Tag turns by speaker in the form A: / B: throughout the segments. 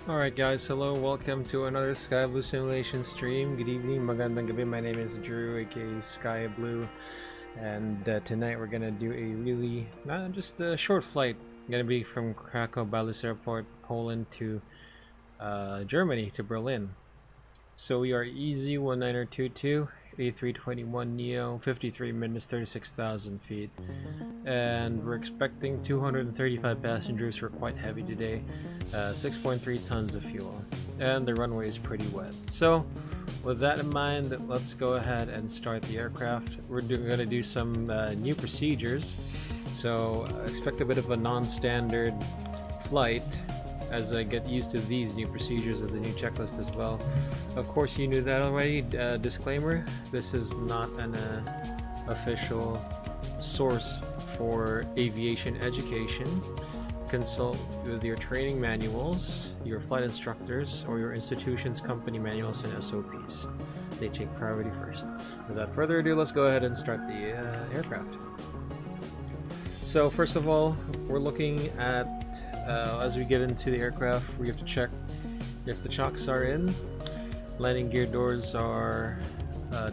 A: Alright guys, hello, welcome to another SkyBloo simulation stream. Good evening, magandang gabi. My name is Drew, aka SkyBloo, and tonight we're gonna do a really, just a short flight. Gonna be from Krakow Airport, Poland to Germany, to Berlin. So we are EZ1922, A321neo, 53 minutes, 36,000 feet. And we're expecting 235 passengers. We're quite heavy today, 6.3 tons of fuel. And the runway is pretty wet. So with that in mind, let's go ahead and start the aircraft. We're going to do some new procedures. So expect a bit of a non-standard flight as I get used to these new procedures of the new checklist as well. Of course, you knew that already. Disclaimer, this is not an official source for aviation education. Consult with your training manuals, your flight instructors, or your institution's company manuals and SOPs. They take priority first. Without further ado, let's go ahead and start the aircraft. So first of all, we're looking at as we get into the aircraft, we have to check if the chocks are in, landing gear doors are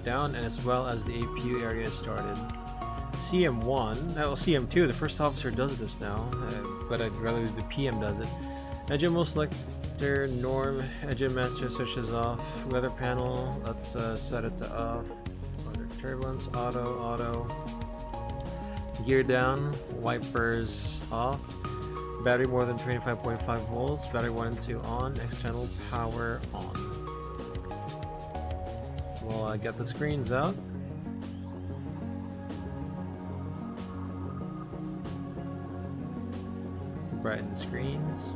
A: down, and as well as the APU area is started. CM1, well CM2, the first officer does this now, but I'd rather the PM does it. Engine mode selector, norm, engine master switches off, weather panel, let's set it to off, turbulence, auto, gear down, wipers off, battery more than 25.5 volts, battery 1 and 2 on, external power on. Well, I get the screens out. Brighten the screens.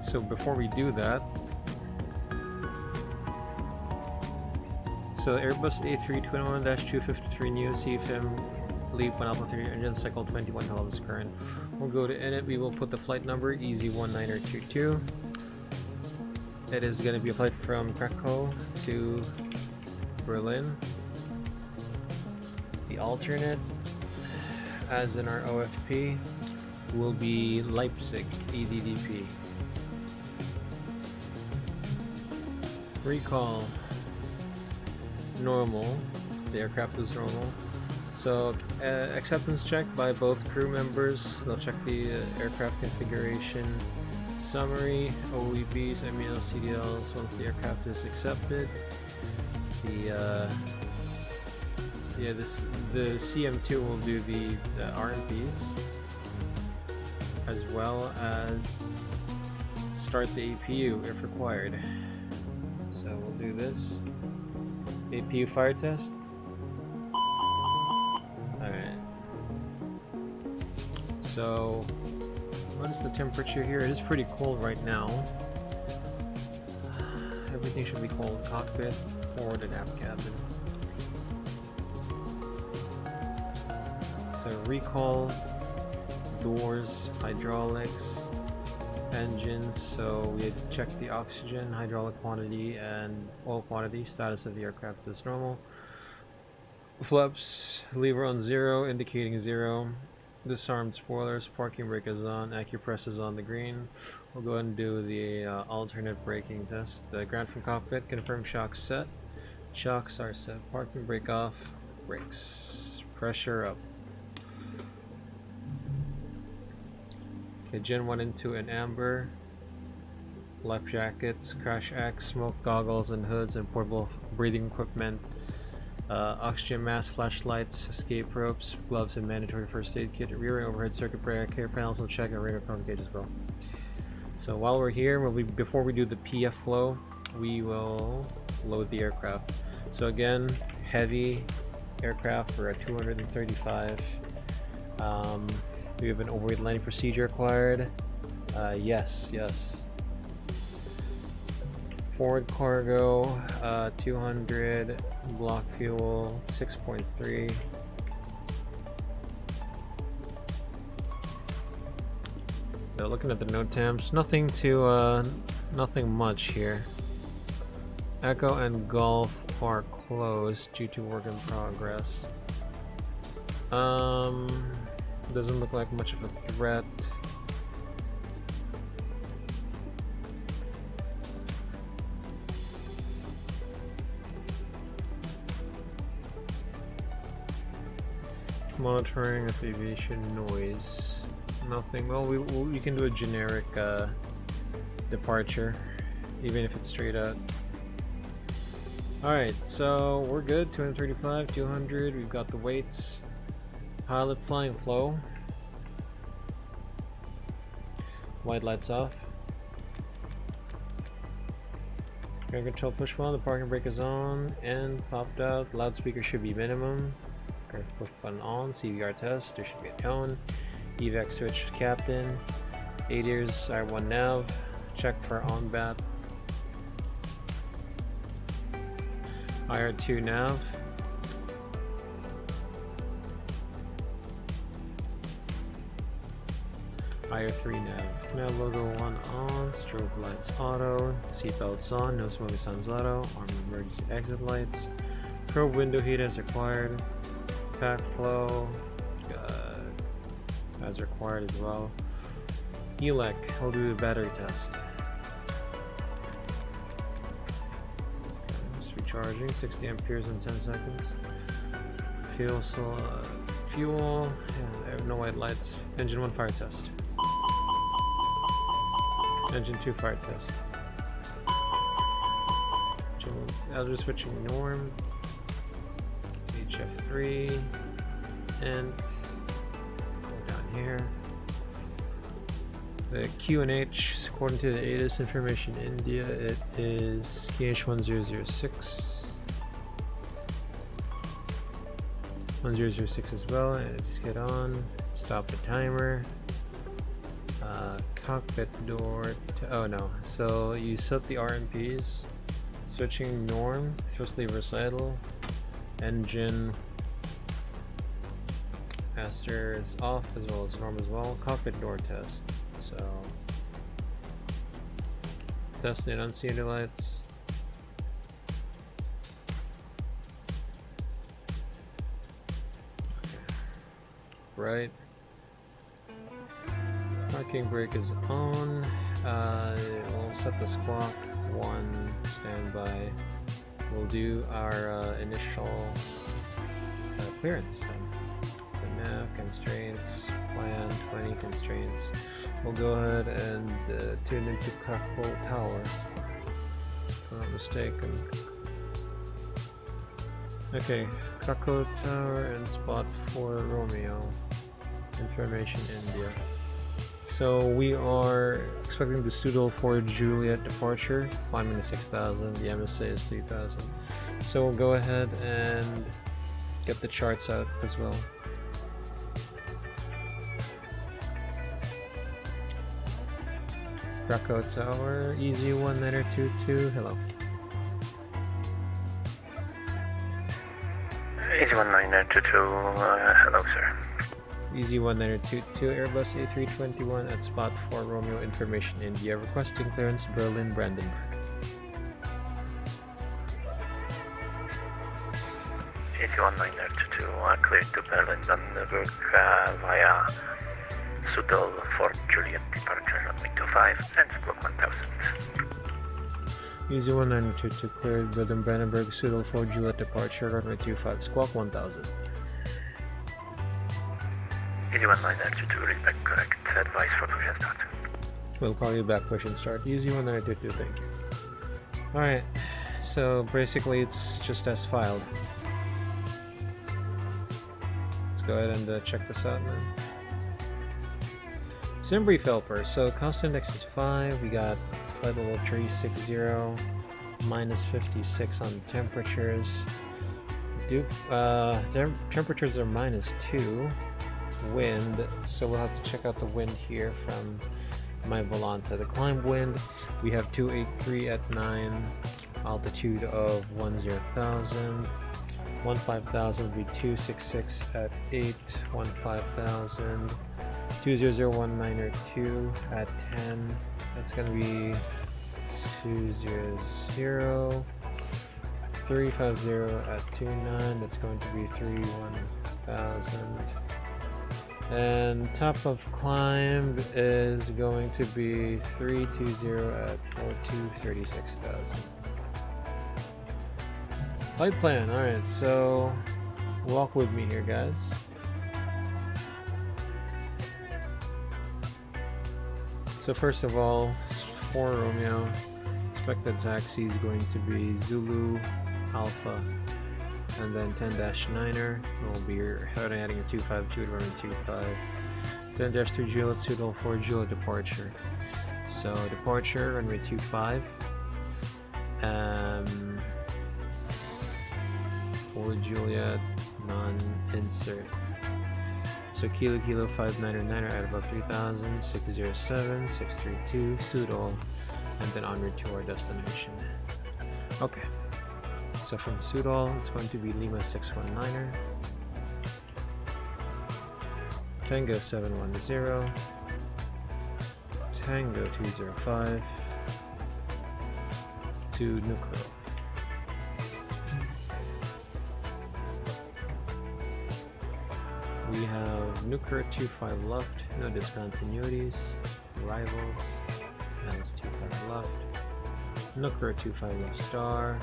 A: So before we do that, so Airbus A321-253neo CFM LEAP 1 Alpha 3 engine cycle 21 kilometers current. We'll go to init. We will put the flight number EZ1922. It is going to be a flight from Krakow to Berlin. The alternate, as in our OFP, will be Leipzig EDDB. Recall normal. The aircraft is normal. So acceptance check by both crew members. They'll check the aircraft configuration summary, OEBs, MEL, CDLs. Once the aircraft is accepted, the CM2 will do the RMPs as well as start the APU if required. So we'll do this. APU fire test. Alright. So, what is the temperature here? It is pretty cold right now. Everything should be cold. Cockpit, forward and aft cabin. So recall, doors, hydraulics, engines. So we had checked the oxygen, hydraulic quantity, and oil quantity. Status of the aircraft is normal. Flaps, lever on 0, indicating 0. Disarmed spoilers, parking brake is on, AccuPress is on the green. We'll go ahead and do the alternate braking test. Ground from cockpit, confirm shocks set. Shocks are set, parking brake off, brakes. Pressure up. Okay, Gen 1 into an amber. Life jackets, crash axe, smoke goggles and hoods, and portable breathing equipment. Oxygen mask, flashlights, escape ropes, gloves, and mandatory first aid kit. Rear and overhead circuit breaker panels will check, and radar phone gauge as well. So while we're here, before we do the PF flow, we will load the aircraft. So again, heavy aircraft. We're at 235. We have an overweight landing procedure acquired. Yes. Forward cargo, 200, block fuel, 6.3. Looking at the note temps, nothing much here. Echo and Golf are closed due to work in progress. Doesn't look like much of a threat. Monitoring of aviation noise. Nothing. Well, we can do a generic departure, even if it's straight out. Alright, so we're good. 235, 200. We've got the weights. Pilot flying flow. White lights off. Air control push one. The parking brake is on and popped out. Loudspeaker should be minimum. Push button on. CVR test. There should be a tone. Evac switch captain. ADIRS R1 nav. Check for on bat. IR2 nav. IR3 nav. Nav logo 1 on. Strobe lights auto. Seatbelts on. No smoking signs auto. Arm emergency exit lights. Probe window heat as required. Pack flow as required as well. ELEC, we'll do a battery test. Okay, it's recharging, 60 amperes in 10 seconds. Fuel, and I have no white lights. Engine 1 fire test. Engine 2 fire test. Elder switching norm. HF3 and go down here. The QNH, according to the ATIS information India, it is QH1006. 1006 as well, and just get on. Stop the timer. Cockpit door. Oh no! So you set the RMPs. Switching norm. Thrust lever recital. Engine master is off as well as norm as well. Cockpit door test. So test the enunciator lights. Okay. Right. Parking brake is on. We'll set the squawk 1 standby. We'll do our initial clearance then. So nav constraints, plan 20 constraints. We'll go ahead and tune into Krakow Tower, if I'm not mistaken. Okay, Krakow Tower and spot 4 Romeo. Information India. So we are expecting the Pseudo for Juliet departure, climbing to 6,000, the MSA is 3,000. So we'll go ahead and get the charts out as well. Krakow Tower, Easy 1922, hello.
B: Easy 1922, hello sir.
A: Easy 1922, Airbus A321 at spot 4 Romeo, Information India, requesting clearance Berlin Brandenburg.
B: Easy 1922, cleared to Berlin Brandenburg via Pseudo for Juliet departure runway 25 and squawk 1000.
A: Easy 1922, cleared Berlin Brandenburg, Pseudo for Juliet departure runway 25, squawk 1000.
B: Easy 1922, respect correct, advice for push start.
A: We'll call you back, push and start. Easy 1922, thank you. Alright, so basically it's just as filed. Let's go ahead and check this out then. Simbrief helper, so cost index is 5, we got slide level 360, minus 56 on temperatures. Temperatures are minus 2. Wind, so we'll have to check out the wind here from my Volanta. The climb wind, we have 283 at 9, altitude of 10,000. 15,000 would be 266 at 8, 15,000. 200192 at 10, that's going to be 200. 350 at 29, that's going to be 31,000. And top of climb is going to be 320 at 36,000. Flight plan, alright, so walk with me here, guys. So first of all, for Romeo, expected taxi is going to be Zulu Alpha, and then 10-9er will be heading a 252 to runway 25. 10-3 Juliet, suitable for Juliet departure. So departure runway 25. For Juliet, non-insert. So Kilo 599 at above 3,000, 607, 632, Sudol, and then en route to our destination. Okay, so from Sudol, it's going to be Lima 619er, Tango 710, Tango 205, to Nucro. We have Nucra 25 left, no discontinuities, arrivals, Alice 25 left, Nucra 25 left star,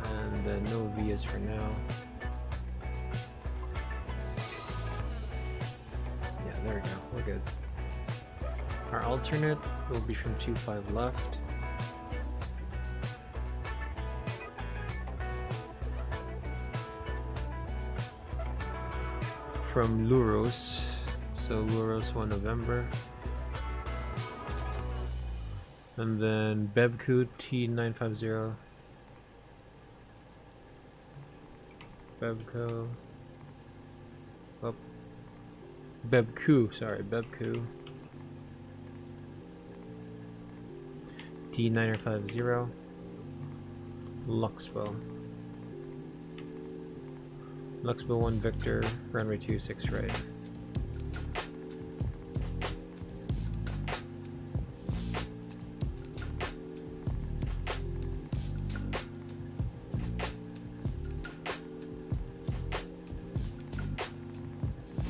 A: and no Vias for now. Yeah, there we go, we're good. Our alternate will be from 25 left. From Luros, so Luros 1 November, and then Bebku T950, Bebku, oh, Bebku, sorry, Bebku T950, Luxbo. Luxbo 1 Victor, runway 26 right.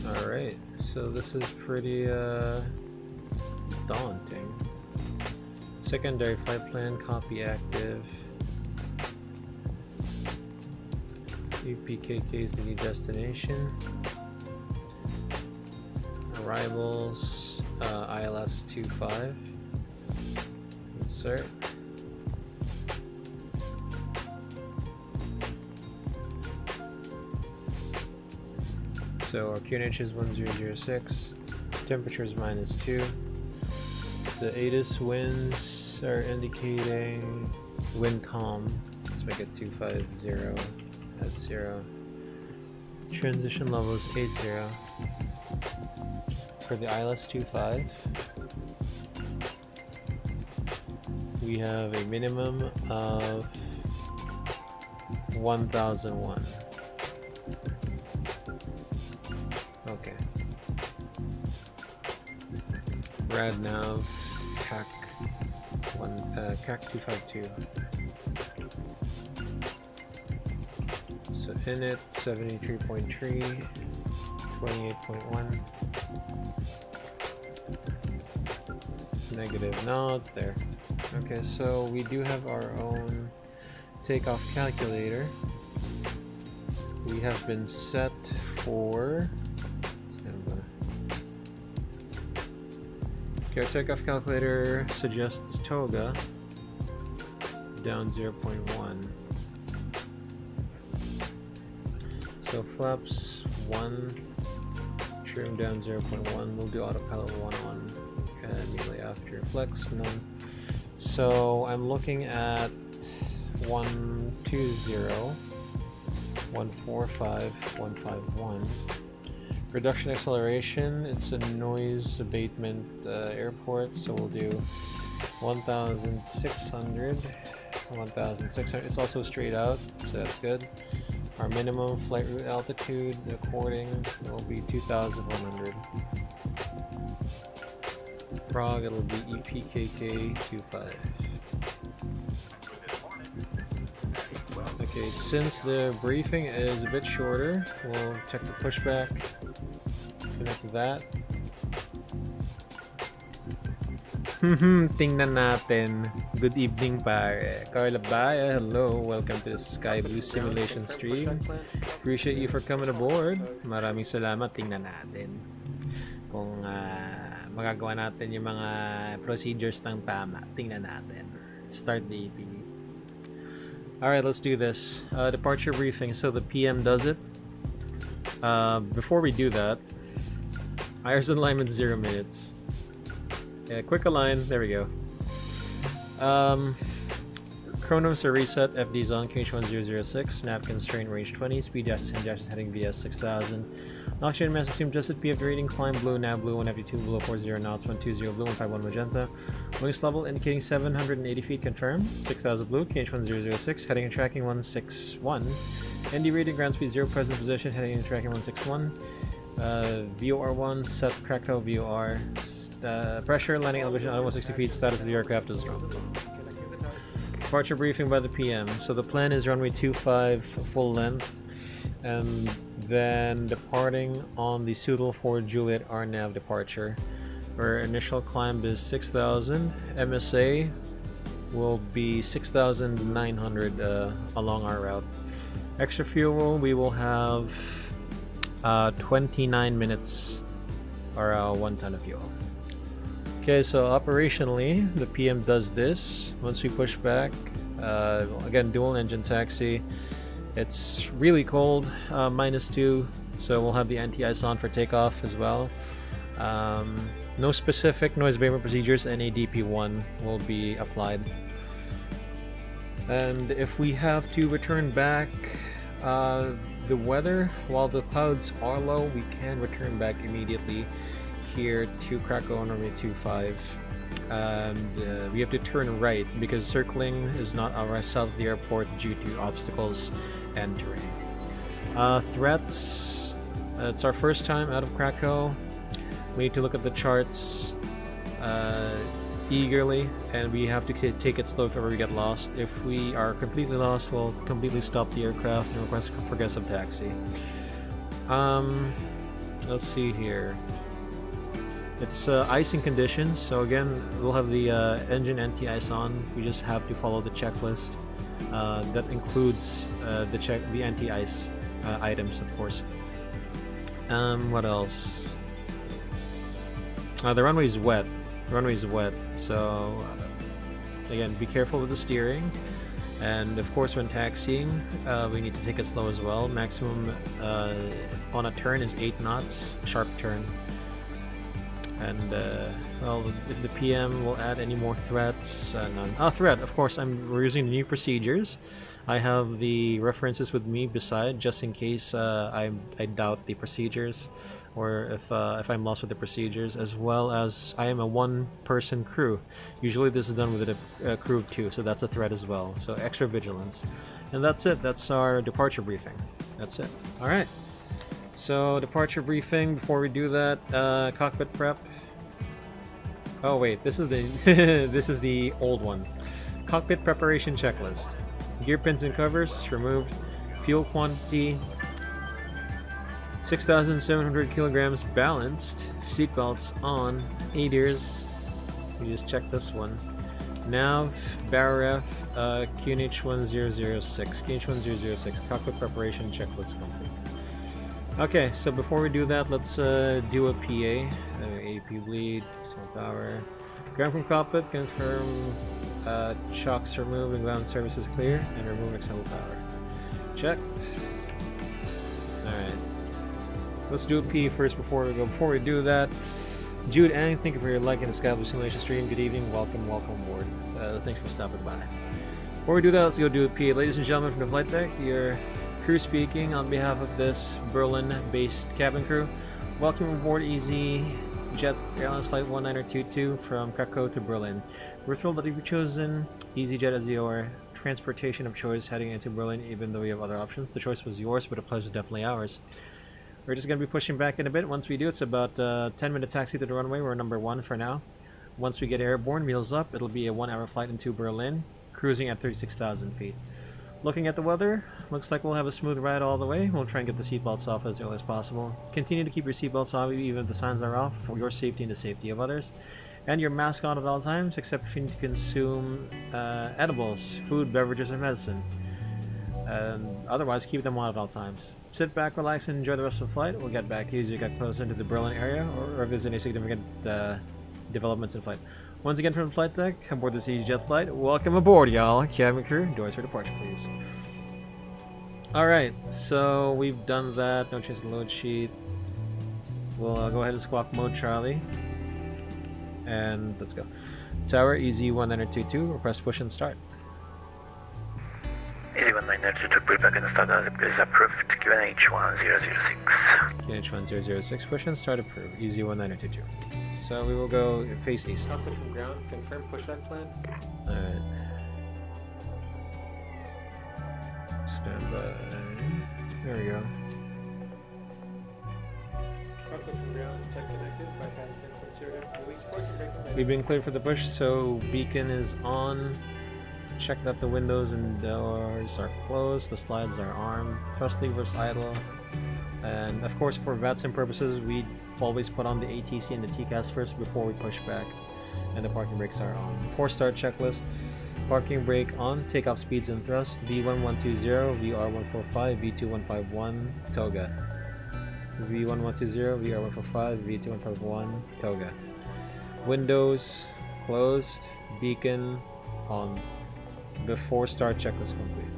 A: Alright, so this is pretty daunting. Secondary flight plan, copy active. EPKK is the new destination. Arrivals, ILS 25. Insert. So our QNH is 1006. Temperature is -2. The ATIS winds are indicating wind calm. Let's make it 250. At 0. Transition level is 80. For the ILS 25, we have a minimum of 1001. Okay. Radnav CAC 252. So init 73.3, 28.1. Negative. No, it's there. Okay, so we do have our own takeoff calculator. We have been set for. Okay, our takeoff calculator suggests Toga down 0.1. So flaps 1, trim down 0.1, we'll do autopilot 1 on immediately after. Flex, none. So I'm looking at 120, 145, 151. Reduction acceleration, it's a noise abatement airport, so we'll do 1,600, 1,600. It's also straight out, so that's good. Our minimum flight route altitude, according, will be 2,100. Prague, it'll be EPKK-25. Okay, since the briefing is a bit shorter, we'll check the pushback, connect that. Tingnan natin. Good evening, pare. Carla Baya, hello. Welcome to the SkyBloo simulation stream. Appreciate you for coming aboard. Maraming salamat. Tingnan natin kung magagawa natin yung mga procedures ng tama. Tingnan natin. Start the EP. Alright, let's do this. Departure briefing. So the PM does it. Before we do that, IRS alignment 0 minutes. Yeah, quick align. There we go. Chronos are reset. FD's on. KH1006. Nav constraint range 20. Speed dashes and dashes heading VS 6000. Oxygen mass assumed just at PF rating. Climb blue. Nav blue 152. Below 40 knots. 120 blue. 151 magenta. Wings level indicating 780 feet. Confirmed. 6000 blue. KH1006. Heading and tracking 161. ND rating ground speed 0. Present position. Heading and tracking 161. VOR1 set. Krakow VOR. Pressure, landing elevation at 160 feet, status of the aircraft is wrong. Departure briefing by the PM. So the plan is runway 25 full length, and then departing on the suitable for Juliet RNAV departure. Our initial climb is 6,000. MSA will be 6,900 along our route. Extra fuel, we will have 29 minutes or 1 ton of fuel. Okay, so operationally, the PM does this. Once we push back, again, dual engine taxi. It's really cold, -2, so we'll have the anti-ice on for takeoff as well. No specific noise abatement procedures, NADP1 will be applied. And if we have to return back, the weather, while the clouds are low, we can return back immediately here to Krakow on runway 25, and we have to turn right because circling is not south of the airport due to obstacles and terrain. Threats, it's our first time out of Krakow. We need to look at the charts eagerly, and we have to take it slow if ever we get lost. If we are completely lost, we'll completely stop the aircraft and request for progressive taxi. Let's see here. It's icing conditions, so again, we'll have the engine anti-ice on. We just have to follow the checklist. That includes the anti-ice items, of course. What else? The runway is wet. The runway is wet, so again, be careful with the steering. And of course, when taxiing, we need to take it slow as well. Maximum on a turn is 8 knots, sharp turn. And well, if the PM will add any more threats, none. Threat, of course, we're using the new procedures. I have the references with me beside, just in case I doubt the procedures, or if I'm lost with the procedures, as well as I am a one-person crew. Usually this is done with a crew of 2, so that's a threat as well. So extra vigilance. And that's it. That's our departure briefing. That's it. All right. So departure briefing. Before we do that, cockpit prep. Oh wait, this is the this is the old one. Cockpit preparation checklist. Gear pins and covers removed. Fuel quantity 6,700 kilograms balanced. Seatbelts on. ADIRS. We just checked this one. Nav, BARF, QNH1006. QNH1006. Cockpit preparation checklist complete. Okay, so before we do that, let's do a PA. AP bleed, power. Ground from cockpit, confirm shocks removed and ground services clear, and remove external power. Checked. Alright. Let's do a P first before we go. Before we do that, Jude Ang, thank you for your like in the SkyBloo simulation stream. Good evening, welcome aboard. Thanks for stopping by. Before we do that, let's go do a PA. Ladies and gentlemen from the flight deck, your crew speaking on behalf of this Berlin-based cabin crew. Welcome aboard EasyJet Airlines Flight 1922 from Krakow to Berlin. We're thrilled that you've chosen EasyJet as your transportation of choice heading into Berlin, even though we have other options. The choice was yours, but the pleasure is definitely ours. We're just going to be pushing back in a bit. Once we do, it's about a 10-minute taxi to the runway. We're number 1 for now. Once we get airborne, wheels up, it'll be a 1-hour flight into Berlin, cruising at 36,000 feet. Looking at the weather, looks like we'll have a smooth ride all the way. We'll try and get the seatbelts off as early as possible. Continue to keep your seatbelts on even if the signs are off for your safety and the safety of others. And your mask on at all times, except if you need to consume edibles, food, beverages, or medicine. And otherwise, keep them on at all times. Sit back, relax, and enjoy the rest of the flight. We'll get back to you as you get closer into the Berlin area or visit any significant developments in flight. Once again from the flight deck, aboard this EasyJet flight, welcome aboard, y'all. Cabin crew, doors for departure, please. Alright, so we've done that. No change to the load sheet. We'll go ahead and squawk mode Charlie. And let's go. Tower, EZ1922, we'll press push and start.
B: EZ1922, pre-back and start is approved. QNH1006.
A: QNH1006, push and start approved. EZ1922. So we will go face east. Stop push from ground, confirm pushback plan. Alright. Stand by. There we go. Stop push from ground, check connected, bypass pin sensor, release parking brake. We've been cleared for the push, so beacon is on. Check that the windows and doors are closed, the slides are armed, thrust levers idle. And of course, for VATSIM purposes, we always put on the ATC and the TCAS first before we push back, and the parking brakes are on. 4-star checklist: parking brake on, takeoff speeds and thrust, V1120, VR145, V2151, TOGA. V1120, VR145, V2151, TOGA. Windows closed, beacon on. The 4-star checklist complete.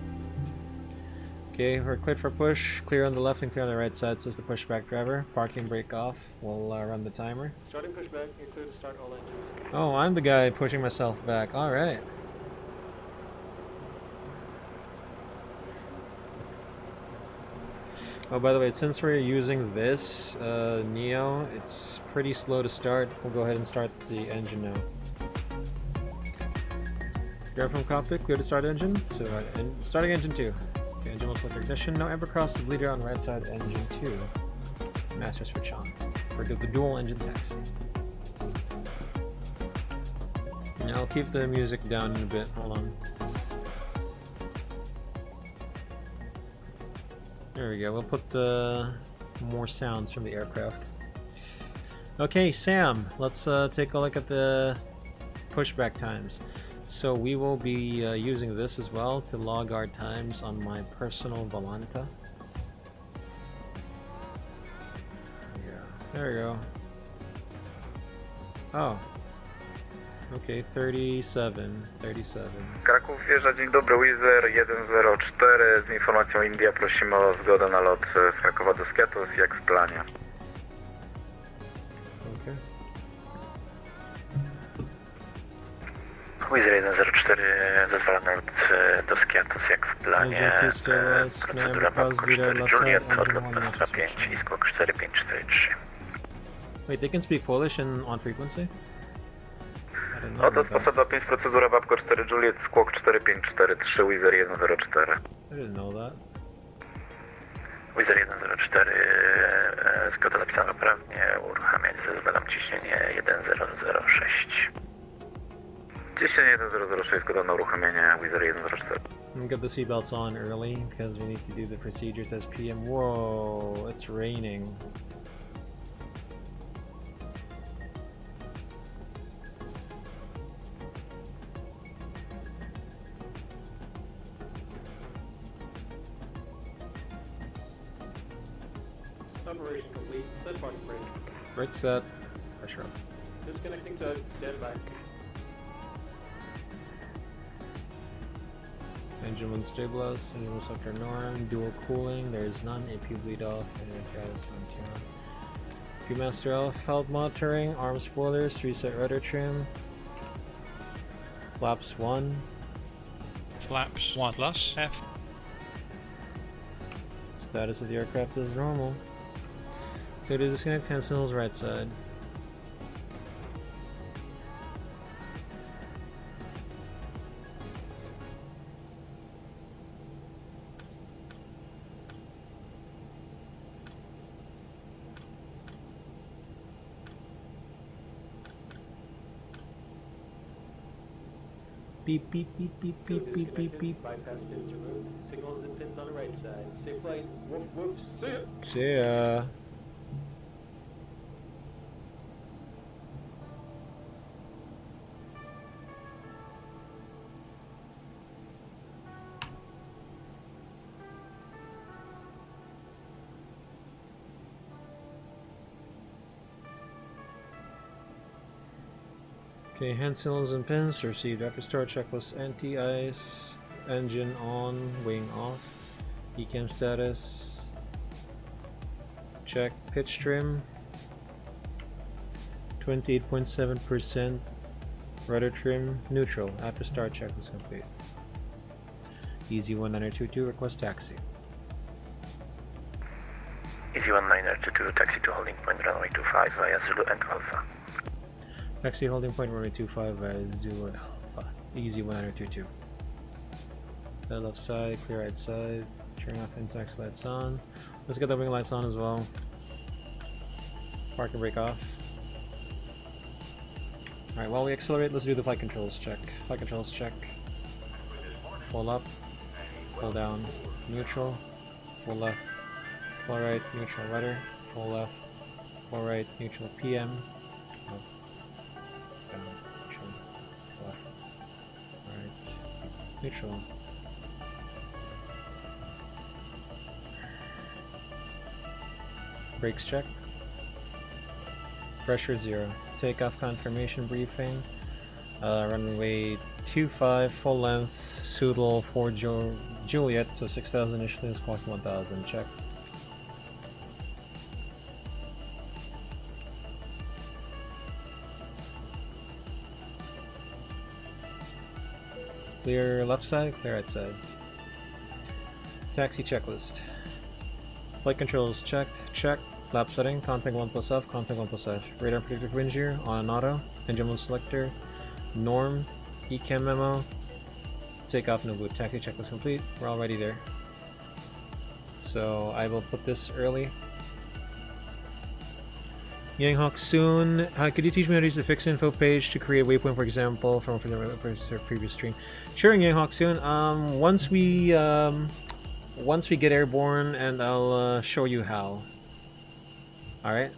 A: Okay, we're cleared for push. Clear on the left and clear on the right side, says the pushback driver. Parking brake off. We'll run the timer. Starting pushback. You're clear to start all engines. Oh, I'm the guy pushing myself back. Alright. Oh, by the way, since we're using this Neo, it's pretty slow to start. We'll go ahead and start the engine now. Grab from cockpit, clear to start engine. So, starting engine 2. Okay, engine will select ignition. No amber cross the bleeder on the right side, engine 2. Master switch on. For the dual engine taxi. Now I'll keep the music down in a bit. Hold on. There we go. We'll put more sounds from the aircraft. Okay, Sam, let's take a look at the pushback times. So we will be using this as well to log our times on my personal Volanta. There we go. Oh. Okay, 37.
C: Kraków wjeżdża, dzień dobry, Wizzer 104 z informacją India, prosimy o zgodę na lot z Krakowa do Skiatos, jak w planie.
A: Okay.
B: Wizzer 104 zezwala na lot do Skiatos, jak w planie. Procedura Babko 4 Juliet, odlot Pestra 5 i skok 4543.
A: Wait, they can speak Polish and on frequency?
C: Oto sposoba 5, procedura Babko 4 Juliet, skłok 4543, Wizzer 104.
A: I didn't know that.
B: Wizzer 104, zgoda napisana poprawnie, uruchamiać zezwalam ciśnienie 1006.
C: Ciśnienie 1006, zgoda na uruchamianie, Wizzer 104.
A: Get the seatbelts on early because we need to do the procedures as PM. Whoa, it's raining. Operation complete. Set parking brakes. Brake set. Pressure up. Disconnecting to standby. Engine 1 stabilized. Engine 1 sector norm. Dual cooling. There is none. AP bleed off. And gas on turn. P master off. Valve monitoring. Arm spoilers. Reset rudder trim. Flaps 1.
D: Flaps 1 plus F.
A: Status of the aircraft is normal. Go to disconnect 10 signals right side. Beep beep beep beep beep beep beep beep. Bypass pins removed. Signals and pins on the right side. Safe flight. Whoop whoop. See ya. Okay, hand signals and pins received after start. Checklist anti-ice, engine on, wing off, ECAM status, check, pitch trim, 28.7%, rudder trim, neutral, after start checklist complete. Easy 1922, request taxi.
B: Easy 1922, taxi to holding point runway 25 via Zulu and Alpha.
A: Taxi holding point runway 25 via Zulu and Alpha. Easy 1922. Clear left side, clear right side. Turn off inside lights on. Let's get the wing lights on as well. Park and brake off. Alright, while we accelerate, let's do the flight controls check. Flight controls check. Pull up, pull down, neutral, pull left, pull right, neutral rudder, pull left, pull right, neutral PM, up, down, neutral, left, right, neutral. Brakes check. Pressure 0. Takeoff confirmation briefing. Runway 25, full length, suitable for Juliet, so 6,000 initially, squawk 1,000, check. Clear left side, clear right side. Taxi checklist. Flight controls checked, check. Lap setting, config 1 plus F, config 1 plus F. Radar predictive wind shear, on auto. Engine mode selector, norm, ECAM memo. Takeoff no boot. Taxi checklist complete. We're already there. So I will put this early. Yanghawk soon. Could you teach me how to use the fix info page to create waypoint, for example, from the previous stream? Sure, Yanghawk soon. Once we get airborne, and I'll show you how. All right.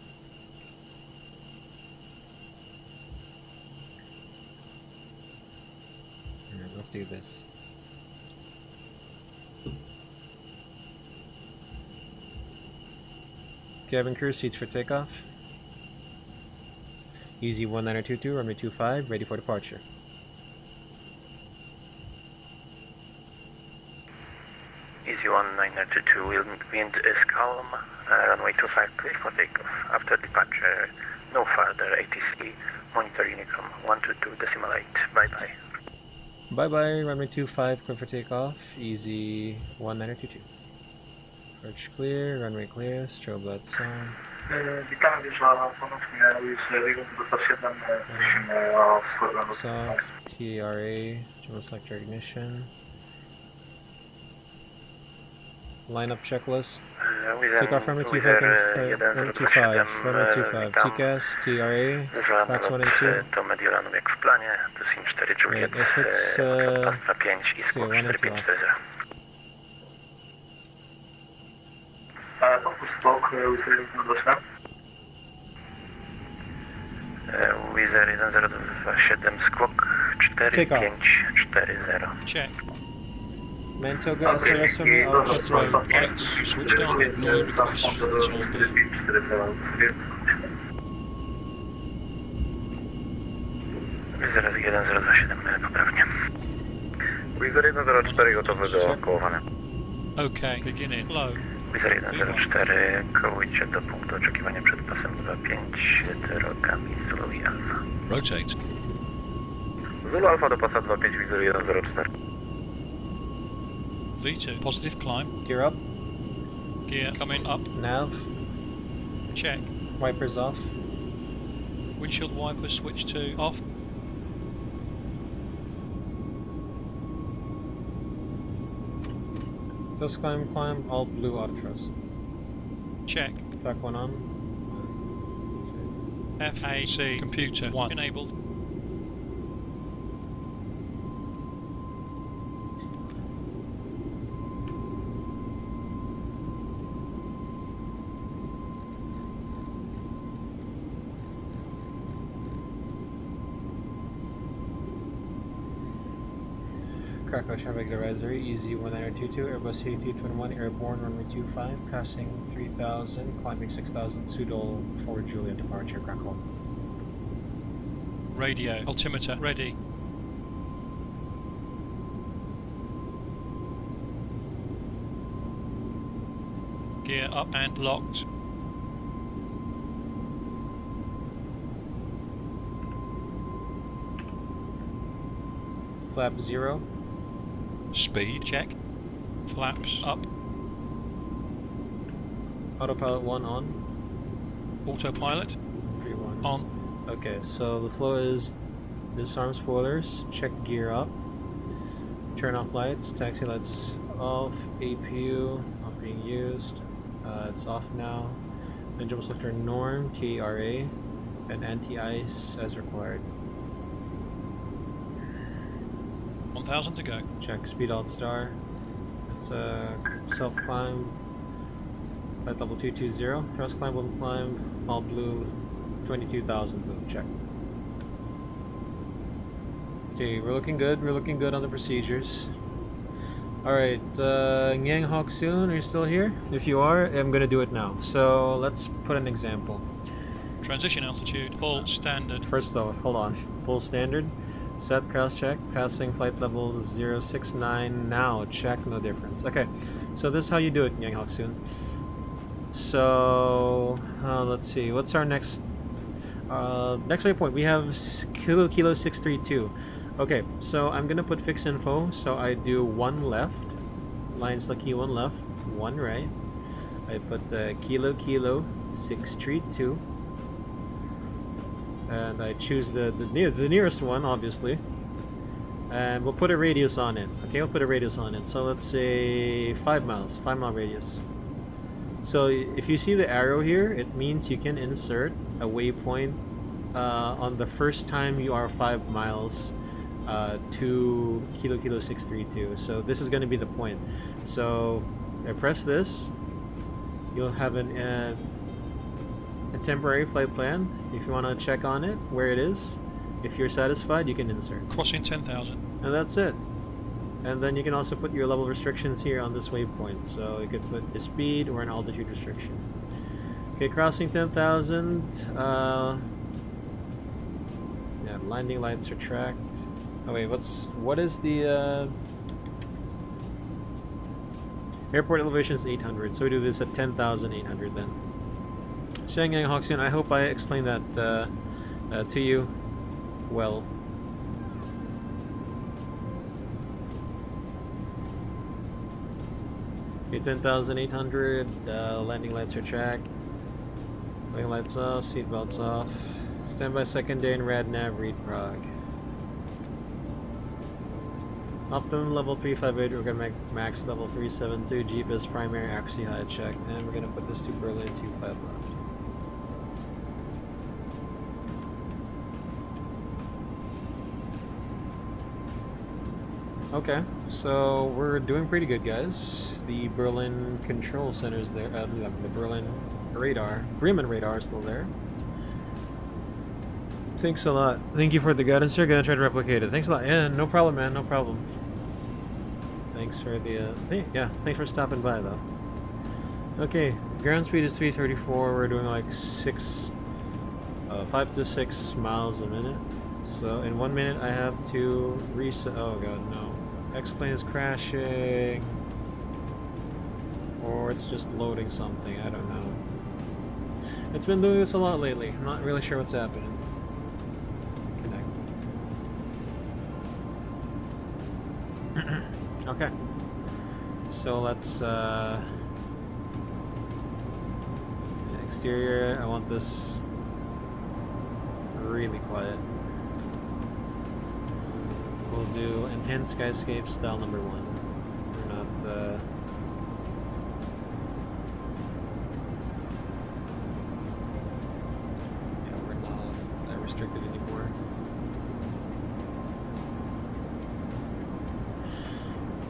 A: Alright, let's do this. Cabin crew, seats for takeoff. Easy 1922, runway 25, ready for departure.
B: Easy 1922, wind is calm, runway 25 clear for takeoff. After departure, no further ATC, monitor Unicom 122.8, bye bye.
A: Bye bye, runway 25, clear for takeoff. Easy 1922. Approach clear, runway clear, strobe lights on.
C: Witamy wieża ponownie już Rigon 7 musimy o wschodem.
A: Soft, TRA, general selector ignition. Lineup checklist. Takeoff runway 25, runway 25, runway 25, TCAS, TRA, Max 1 and 2.
B: To Mediolanu jak w planie, to SIM 4 Juliet,
A: if it's
B: 5 i skłop 4540.
C: Powtórz blok, Wizard 108.
B: Wizard 1027, skłok 4540.
D: Check.
A: Mantoga, SLS for me, I'll press right.
D: Lights switched on, no request. It's all good.
B: Wizard 1027, poprawnie.
C: Wizard 104 gotowy do kołowania.
D: Okay, beginning. Low.
B: Wizard 104, kołujcie do punktu oczekiwania przed pasem 25 drogami Zulu i Alfa.
D: Rotate.
C: Zulu Alfa do pasa 25, Wizard 104.
D: V2. Positive climb.
A: Gear up,
D: Gear coming up.
A: nav,
D: Check.
A: wipers off.
D: Windshield wipers switch to off.
A: Just climb, all blue auto thrust.
D: Check.
A: Back one on.
D: FAC computer 1 enabled.
A: Krakow, traffic advisory, EZ1922, Airbus A21N, airborne, runway 25, passing 3000, climbing 6000, Sudol 4 Juliet, departure, Krakow.
D: Radio. Altimeter. Ready. Gear up and locked.
A: Flap 0.
D: Speed check. Flaps up.
A: Autopilot 1 on.
D: Autopilot
A: 3-1.
D: on.
A: Okay, so the flow is disarm spoilers, check gear up, turn off lights, taxi lights off, APU not being used, it's off now, engine selector norm, TRA, and anti-ice as required.
D: 1000 to go.
A: Check speed alt star, it's a self-climb, flight level 220, thrust climb, will climb, all blue, 22,000 blue, check. Okay, we're looking good on the procedures. Alright, Ngang Hawk Soon, are you still here? If you are, I'm gonna do it now. So, let's put an example.
D: Transition altitude, full standard.
A: First though, hold on. Full standard. Set cross check, passing flight level 069 now, check, no difference. Okay, so this is how you do it, Ngang Hawk Soon. So, let's see, what's our next waypoint? We have Kilo 632. Okay, so I'm gonna put fixed info, so I do 1 left, lines like one left, 1 right. I put Kilo 632, and I choose the nearest one, obviously, and we'll put a radius on it. Okay, we'll put a radius on it. So let's say 5 miles, 5-mile radius. So if you see the arrow here, it means you can insert a waypoint on the first time you are 5 miles to Kilo 632. So this is going to be the point. So I press this, you'll have a temporary flight plan. If you want to check on it, where it is, if you're satisfied, you can insert.
D: Crossing 10,000.
A: And that's it. And then you can also put your level restrictions here on this waypoint. So you could put a speed or an altitude restriction. Okay, crossing 10,000. Yeah, landing lights are tracked. Oh wait, what is the airport elevation is 800, so we do this at 10,800 then. Shanghai Hoxian, I hope I explained that to you well. Okay, 10,800, landing lights are tracked. Landing lights off, seatbelts off. Standby secondary and rad nav, read Prague. Optimum level 358, we're gonna make max level 372, GPS primary accuracy height check, and we're gonna put this to Berlin 25 left. Okay, so we're doing pretty good, guys. The Berlin control center is there, the Berlin radar, Bremen radar is still there. Thanks a lot. Thank you for the guidance here. Gonna try to replicate it. Thanks a lot. Yeah, no problem, man. No problem. Thanks for the yeah, thanks for stopping by though. Okay, ground speed is 334. We're doing like 5 to 6 miles a minute. So in 1 minute I have to reset. Oh god, no. X-plane is crashing, or it's just loading something. I don't know. It's been doing this a lot lately. I'm not really sure what's happening. Okay, so let's exterior, I want this really quiet. We'll do enhanced skyscape style number 1. We're not yeah, we're not that restricted anymore.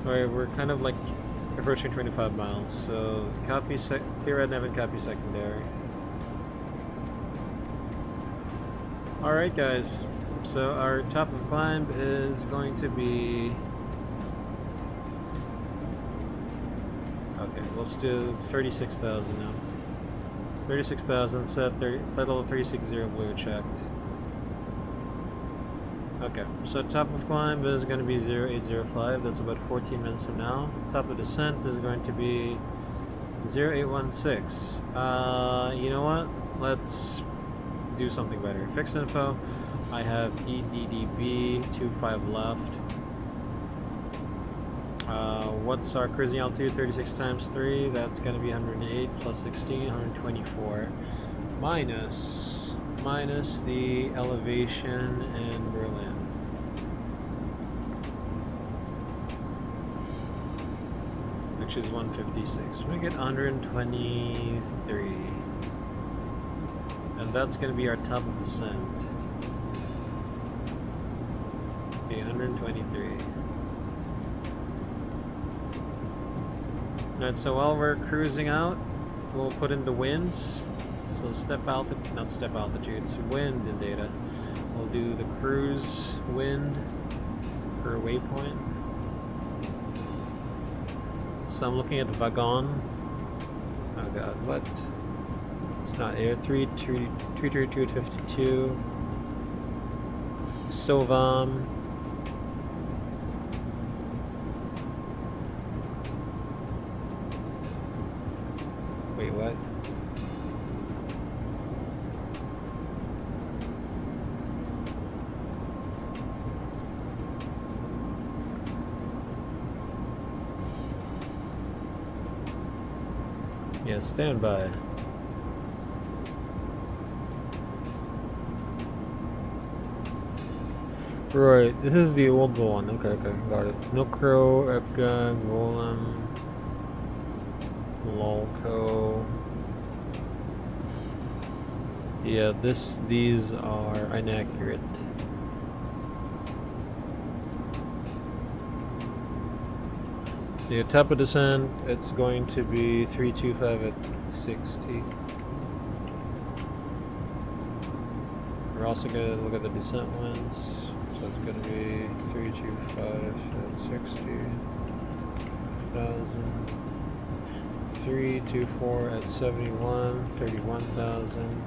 A: Alright, we're kind of like approaching 25 miles, so copy clear red nav and copy secondary. Alright guys, so our top of climb is going to be Okay, let's do 36,000 now. 36,000, set flight level 360 blue checked. Okay, so top of climb is going to be 0805, that's about 14 minutes from now. Top of descent is going to be 0816. You know what? Let's do something better. Fixed info, I have EDDB 25 left. What's our cruising altitude? 36 times 3, that's going to be 108 plus 16, 124. Minus the elevation in Berlin. Which is 156. We get 123. And that's going to be our top of descent. Okay, 123. Alright, so while we're cruising out, we'll put in the winds. So not step altitude, it's wind in data. We'll do the cruise wind per waypoint. So I'm looking at Wagon. Oh god, what? It's not air 332.52. Sovam. Wait, what? Yeah, stand by. Right, this is the old one. Okay, got it. Nukro, Epka, Golem, Lolco. Yeah, these are inaccurate. The top of descent, it's going to be 325 at 60. We're also going to look at the descent winds. So it's going to be 325 at 60,000. 324 at 71, 31,000.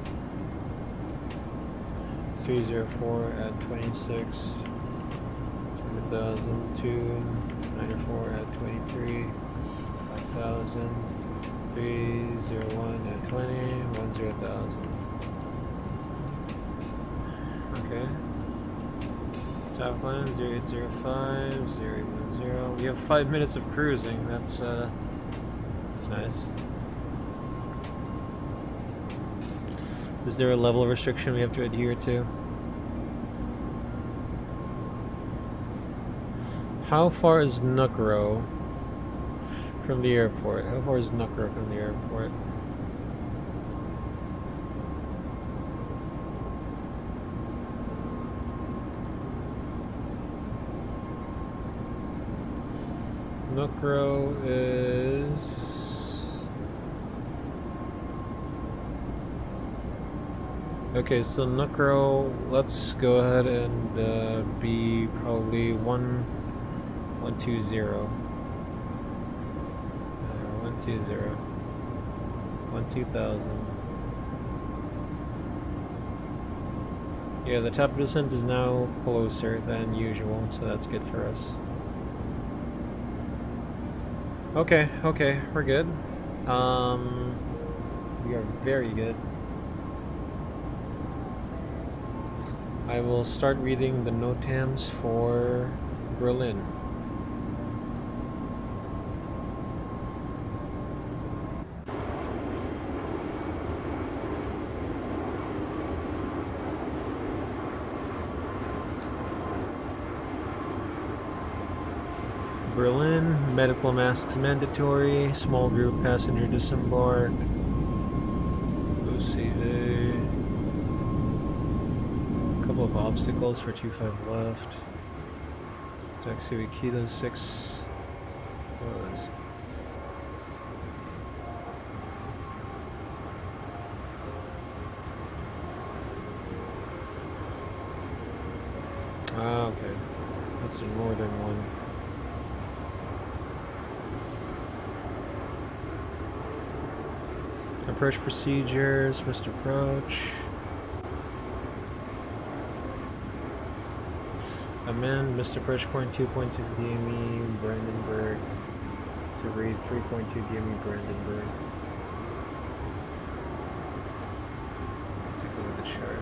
A: 304 at 26, 100,000. 294 at 23, 5,000. 301 at 20, 10,000. Okay. Top line 0805, 0810. We have 5 minutes of cruising. That's nice. Is there a level of restriction we have to adhere to? How far is Nukro from the airport? How far is Nukro from the airport? Nukro is... Okay, so Nukro, let's go ahead and be probably 120. 120,000. Yeah, the top descent is now closer than usual, so that's good for us. Okay, we're good. We are very good. I will start reading the NOTAMs for Berlin. Berlin, medical masks mandatory, small group passenger disembark. OCA. Couple of obstacles for 25 left. Taxi Kilo 6 was. Ah, okay. That's the northern one. approach procedures, missed approach. Amend, missed approach point 2.6 DME, Brandenburg. To read 3.2 DME, Brandenburg. Take a look at the chart.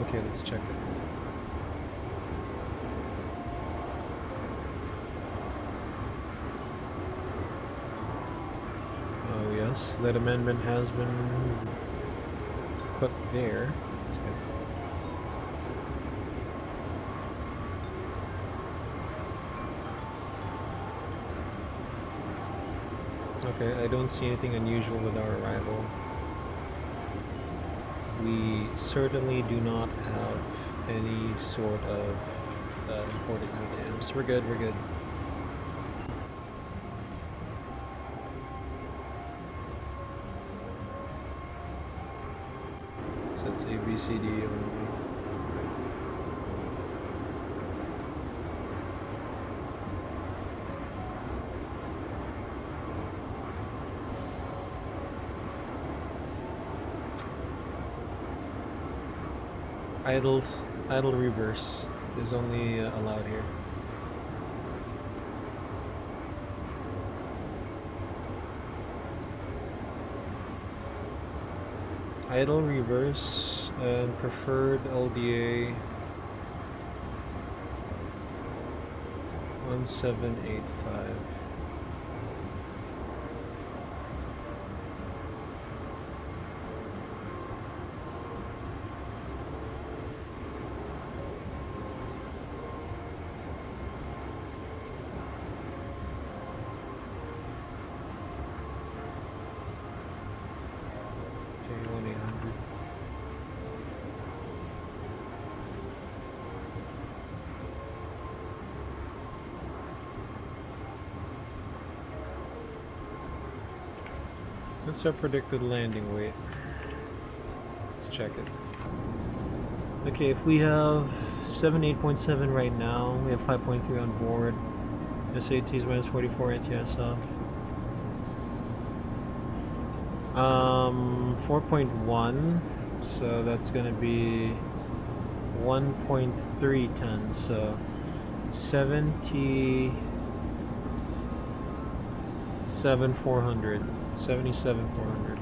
A: Okay, let's check it. Oh yes, that amendment has been put there. That's good. Okay, I don't see anything unusual with our arrival. We certainly do not have any sort of imported items. We're good, we're good. So it's A, B, C, D only. Idle reverse is only allowed here. Idle reverse and preferred LDA 1785. What's our predicted landing weight? Let's check it. Okay, if we have 78.7 right now, we have 5.3 on board. SATs minus 44, ATS off. 4.1, so that's gonna be 1.3 tons, so 77,400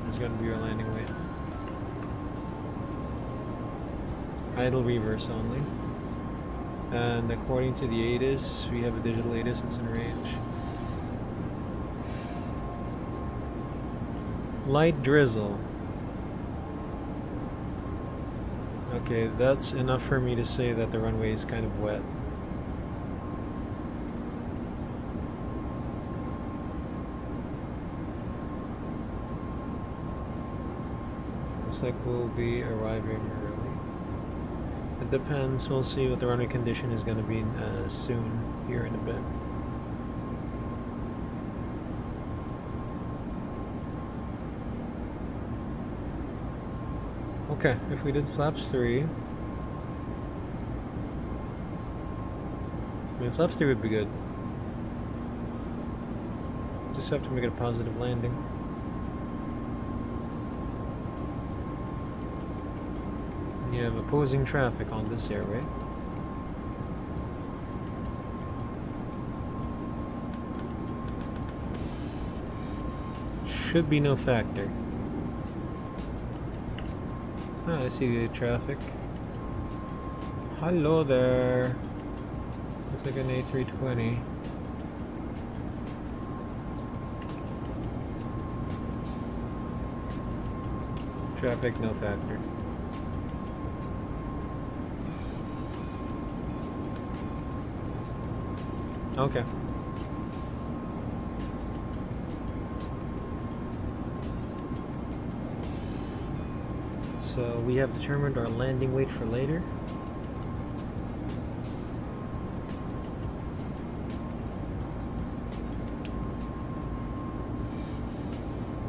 A: is going to be our landing weight. Idle reverse only. And according to the ATIS, we have a digital ATIS, it's in range. Light drizzle. Okay, that's enough for me to say that the runway is kind of wet. Looks like we'll be arriving early. It depends, we'll see what the runway condition is going to be soon, here in a bit. Okay, if we did flaps 3, flaps 3 would be good. Just have to make it a positive landing. You have opposing traffic on this airway. Should be no factor. Ah, I see the traffic. Hello there. Looks like an A320. Traffic, no factor. Okay. So we have determined our landing weight for later.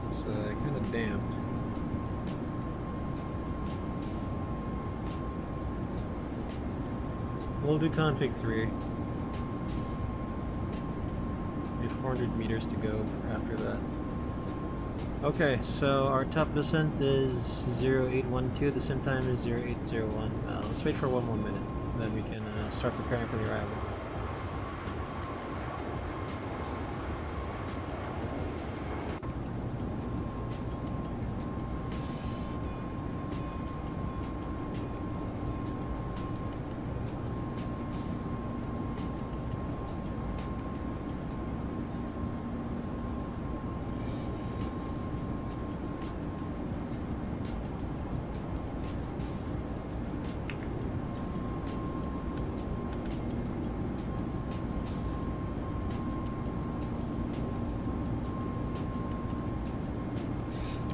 A: It's kind of damp. We'll do config 3. We have 400 meters to go after that. Okay, so our top descent is 0812, the sim time is 0801. Let's wait for one more minute, then we can start preparing for the arrival.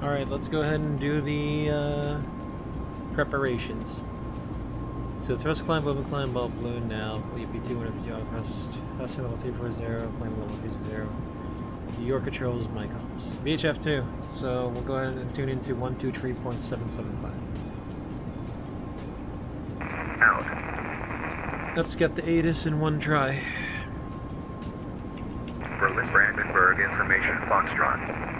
A: Alright, let's go ahead and do the preparations. So thrust climb, open climb, ball balloon now. EP2, whenever zero, thrust level 340, climb level 30. Your controls, my comms. VHF2, so we'll go ahead and tune into 123.775.
B: Out.
A: Let's get the ATIS in one try.
B: Berlin Brandenburg Information Foxtrot.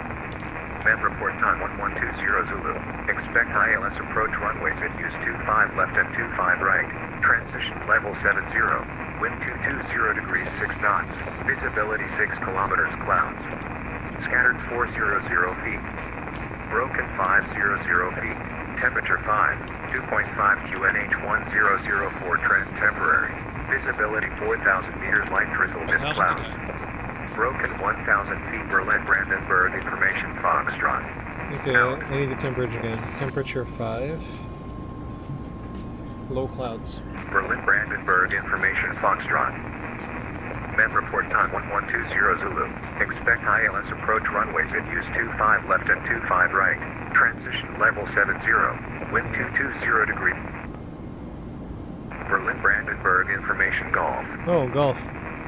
B: Met report time 1120 Zulu. Expect ILS approach runways at use 25 left and 25 right. Transition level 70. Wind 220 degrees 6 knots. Visibility 6 kilometers clouds. Scattered 400 feet. Broken 500 feet. Temperature 5. 2.5 QNH 1004 trend temporary. Visibility 4,000 meters light drizzle mist clouds. Broken 1,000 feet Berlin Brandenburg Information Foxtrot.
A: Okay, I need the temperature again. Temperature 5. Low clouds.
B: Berlin Brandenburg Information Foxtrot. Met report time 1120 Zulu. Expect ILS approach runways at use 25 left and 25 right. Transition level 70. Wind 220 degree. Berlin Brandenburg Information Golf.
A: Oh, golf.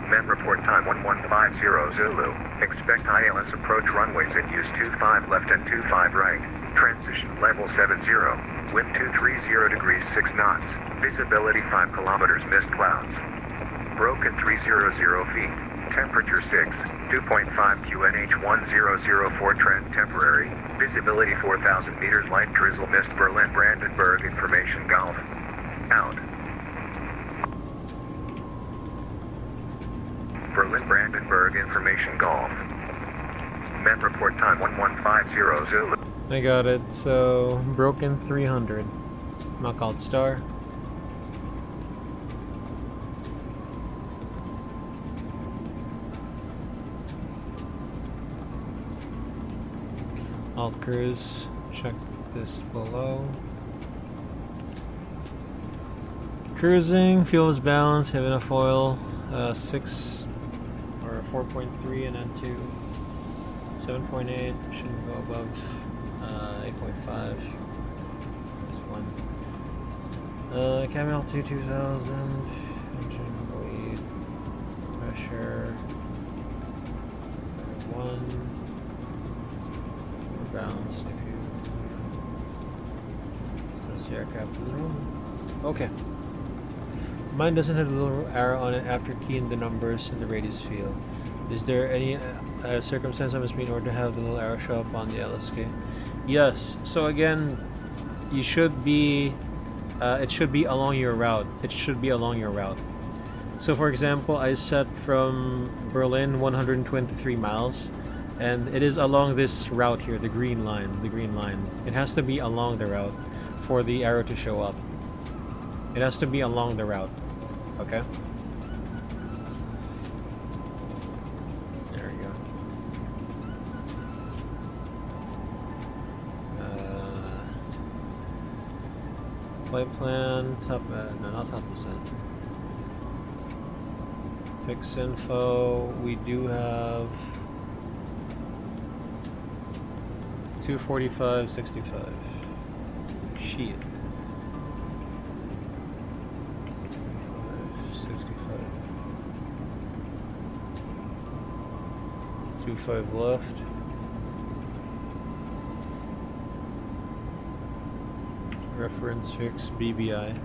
B: Met report time 1150 Zulu. Expect ILS approach runways at use 25 left and 25 right. Transition level 70. Wind 230 degrees 6 knots. Visibility 5 kilometers mist clouds. Broken 300 feet. Temperature 6. 2.5 QNH 1004 trend temporary. Visibility 4,000 meters light drizzle mist Berlin Brandenburg Information Golf. Out. Berlin Brandenburg Information Golf. Met report time 1150 Zulu.
A: I got it, so broken 300. Knockout star. Alt cruise, check this below. Cruising, fuel is balanced, have enough oil, 6 or 4.3 and then 2. 7.8, shouldn't go above 8.5. This one. Cabin altitude 2000, engine weight, pressure, 1. Balanced if you. So that's the aircraft is normal. Okay. Mine doesn't have a little arrow on it after keying the numbers in the radius field. Is there any circumstance I must meet in order to have the little arrow show up on the LSK? Yes. So again, you should be. It should be along your route. It should be along your route. So for example, I set from Berlin 123 miles. And it is along this route here, the green line, It has to be along the route for the arrow to show up. It has to be along the route, okay? There we go. Flight plan, no, not top percent. Fix info, we do have 245.65. Shit. 65. 25 left. Reference fix BBI.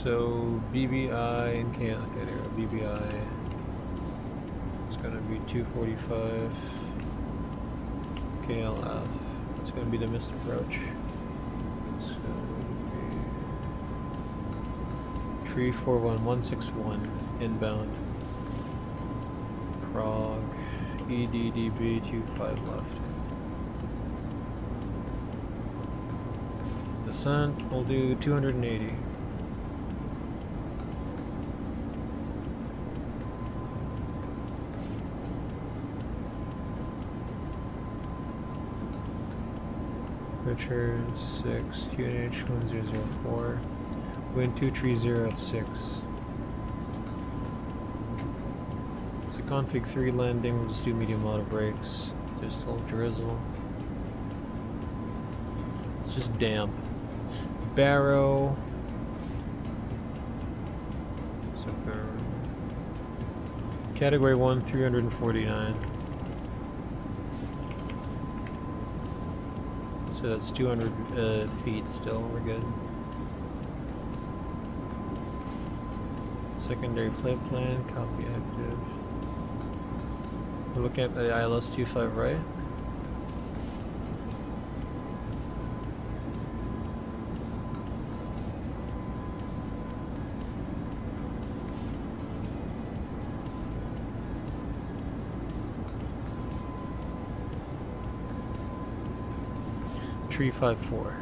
A: So BBI and KL, okay, there we go. BBI. It's gonna be 245. KLF. It's gonna be the missed approach. It's gonna be 341161 inbound. Prague. EDDB 25 left. Descent, we'll do 280. Richard 6, QNH 1004, wind 230 at 6. It's a config 3 landing, we'll just do medium auto brakes. There's still drizzle. It's just damp. Barrow. So Barrow. Category 1, 349. So that's 200 feet still, we're good. Secondary flight plan, copy active. We're looking at the ILS 25 right. Tree 54.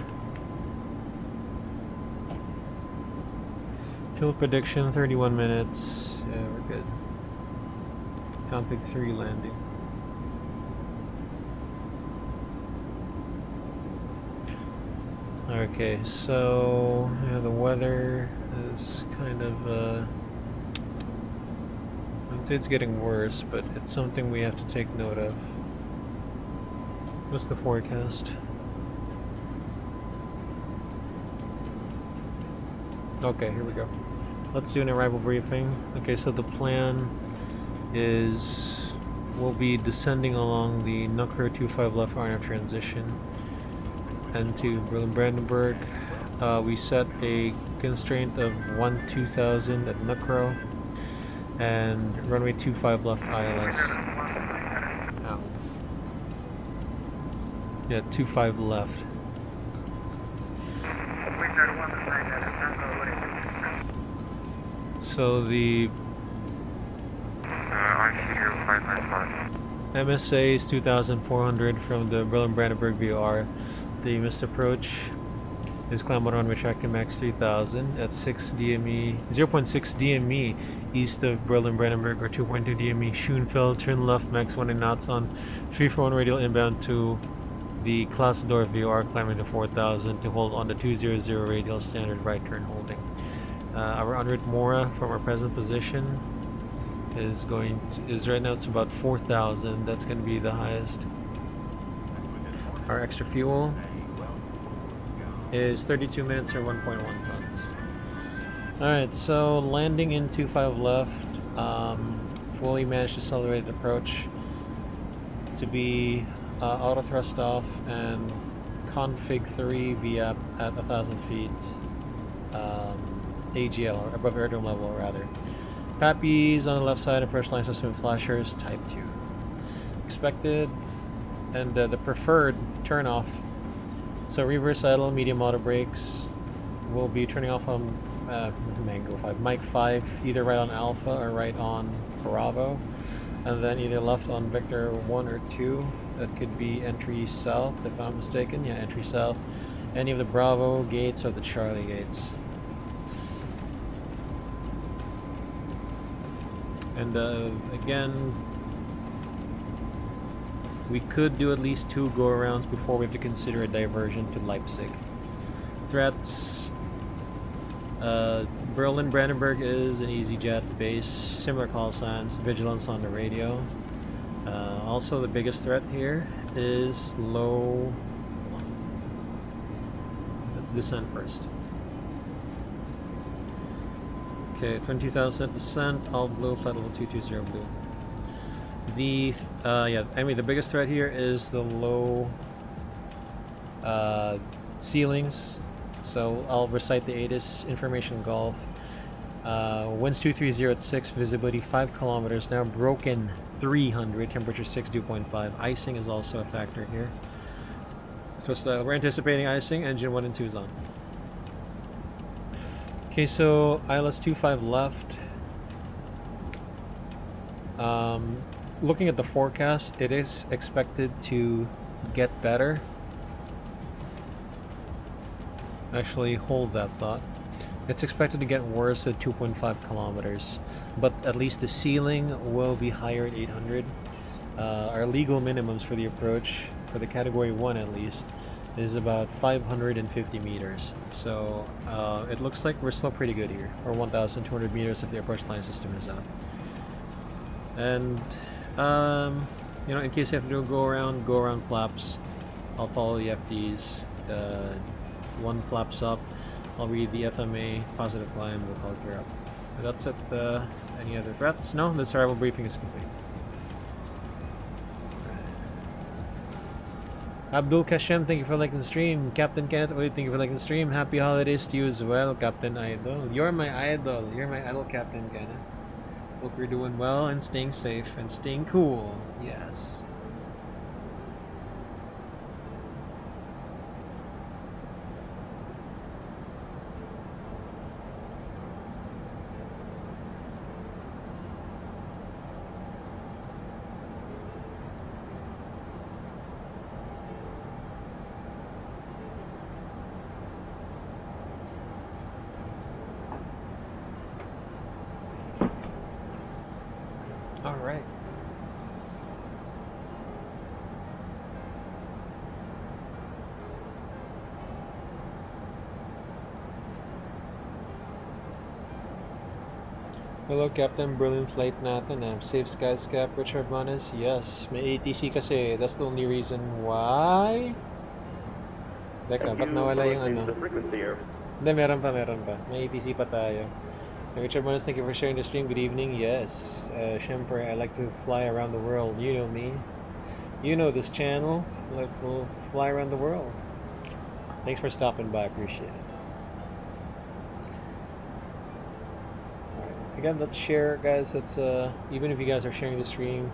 A: Fuel prediction 31 minutes. Yeah, we're good. Config 3 landing. Okay, so yeah, the weather is kind of I wouldn't say it's getting worse, but it's something we have to take note of. What's the forecast? Okay, here we go. Let's do an arrival briefing. Okay, so the plan is we'll be descending along the Nucro 25 left RNF transition and to Berlin-Brandenburg. We set a constraint of 1-2000 at Nucro and runway 25 left ILS. Ow. Yeah, 25 left. So the MSA is 2,400 from the Berlin-Brandenburg VOR. The missed approach is climb on runway tracking max 3000 at 6 DME, 0.6 DME east of Berlin-Brandenburg or 2.2 DME Schoenfeld. Turn left max 1 knots on 341 radial inbound to the Klasendorf VOR, climbing to 4000 to hold on the 200 radial standard right turn holding. Our en route Mora from our present position is right now it's about 4,000. That's going to be the highest. Our extra fuel is 32 minutes or 1.1 tons. Alright, so landing in 25 left, fully managed to accelerate approach to be auto thrust off and config 3 VAP at 1,000 feet. AGL, or above aerodrome level rather. PAPIs on the left side, approach line system flashers, type 2. Expected, and the preferred turn off. So reverse idle, medium auto brakes. We'll be turning off on Mango 5, Mike 5, either right on Alpha or right on Bravo. And then either left on Vector 1 or 2. That could be entry south, if I'm not mistaken. Yeah, entry south. Any of the Bravo gates or the Charlie gates. And again, we could do at least 2 go-arounds before we have to consider a diversion to Leipzig. Threats. Berlin-Brandenburg is an EasyJet base, similar call signs, vigilance on the radio. Also the biggest threat here is low... Let's descend first. Okay, 22,000 descent, all blue, flight level 220 blue. The biggest threat here is the low ceilings. So I'll recite the ATIS information golf. Winds 230 at 6, visibility 5 kilometers, now broken 300, temperature 6, dew point 5. Icing is also a factor here. So we're anticipating icing, engine 1 and 2 is on. Okay, so ILS 25 left. Looking at the forecast, it is expected to get better. Actually, hold that thought. It's expected to get worse at 2.5 kilometers, but at least the ceiling will be higher at 800. Our legal minimums for the approach, for the category 1 at least, is about 550 meters. So it looks like we're still pretty good here, or 1,200 meters if the approach line system is out. And you know, in case you have to do a go around flaps, I'll follow the FDs. One flaps up, I'll read the FMA, positive climb, we'll call clear up. But that's it. Any other threats? No, this arrival briefing is complete. Abdul Kashem, thank you for liking the stream. Captain Kenneth, thank you for liking the stream. Happy holidays to you as well, Captain Idol. You're my idol. You're my idol, Captain Kenneth. Hope you're doing well and staying safe and staying cool. Yes. All right. Hello, Captain. Brilliant flight natin. Safe skies, Cap. Richard Manes. Yes. May ATC kasi. That's the only reason why. Teka, ba't nawala yung ano? Hindi, meron pa. May ATC pa tayo. Richard Manes, thank you for sharing the stream. Good evening. Yes. Shemper, I like to fly around the world. You know me. You know this channel. I like to fly around the world. Thanks for stopping by. Appreciate it. Again, let's share, guys. It's even if you guys are sharing the stream,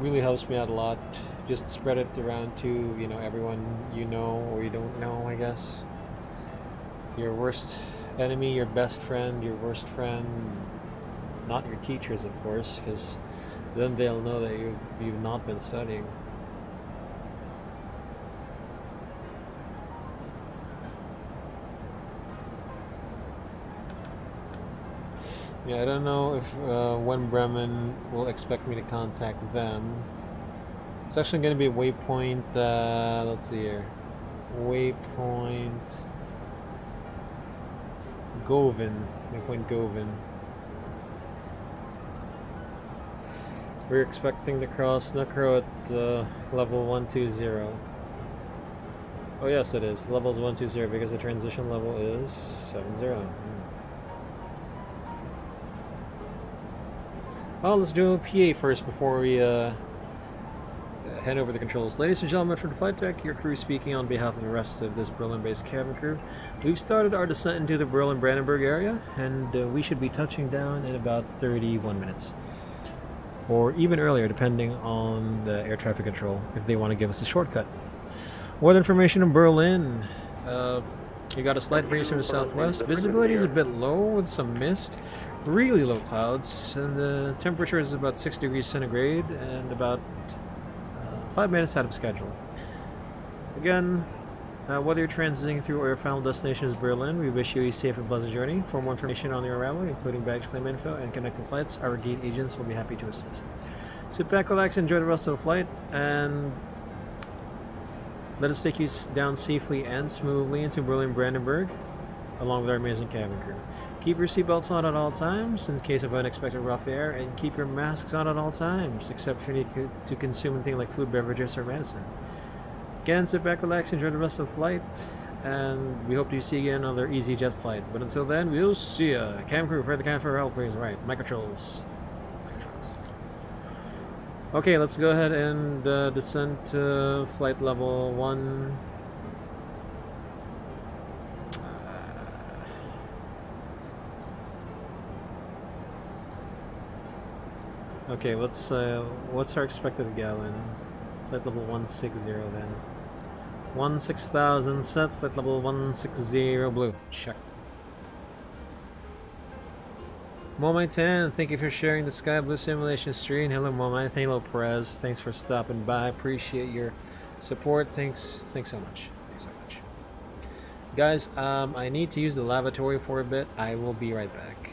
A: really helps me out a lot. Just spread it around to, you know, everyone you know or you don't know, I guess. Your worst enemy, your best friend, your worst friend, not your teachers, of course, because then they'll know that you've not been studying. Yeah, I don't know if when Bremen will expect me to contact them. It's actually going to be waypoint, let's see here, waypoint Govan. We're expecting to cross Nukro at level 120. Oh yes, it is. Level is 120 because the transition level is 70. Well, let's do a PA first before we hand over the controls. Ladies and gentlemen from the flight deck, your crew speaking on behalf of the rest of this Berlin-based cabin crew. We've started our descent into the Berlin-Brandenburg area, and we should be touching down in about 31 minutes. Or even earlier, depending on the air traffic control, if they want to give us a shortcut. Weather information in Berlin. You got a slight breeze from the southwest. Visibility is a bit low with some mist. Really low clouds, and the temperature is about 6 degrees centigrade and about 5 minutes out of schedule. Again, whether you're transiting through or your final destination is Berlin, we wish you a safe and pleasant journey. For more information on your arrival, including baggage claim info and connecting flights, our gate agents will be happy to assist. Sit back, relax, enjoy the rest of the flight, and let us take you down safely and smoothly into Berlin-Brandenburg, along with our amazing cabin crew. Keep your seatbelts on at all times in case of unexpected rough air, and keep your masks on at all times, except if you need to consume anything like food, beverages, or medicine. Again, sit back, relax, enjoy the rest of the flight, and we hope to see you again on our EasyJet flight. But until then, we'll see ya. Cam crew, prepare the cam for help, please. Right, mic controls. Okay, let's go ahead and descend to flight level 1. Okay, what's our expected gallon? Flight level 160 then. 16,000 set, flight level 160 blue. Check. Momai 10, thank you for sharing the SkyBloo simulation stream. Hello Momai, hello Perez, thanks for stopping by. Appreciate your support. Thanks so much. Thanks so much. Guys, I need to use the lavatory for a bit. I will be right back.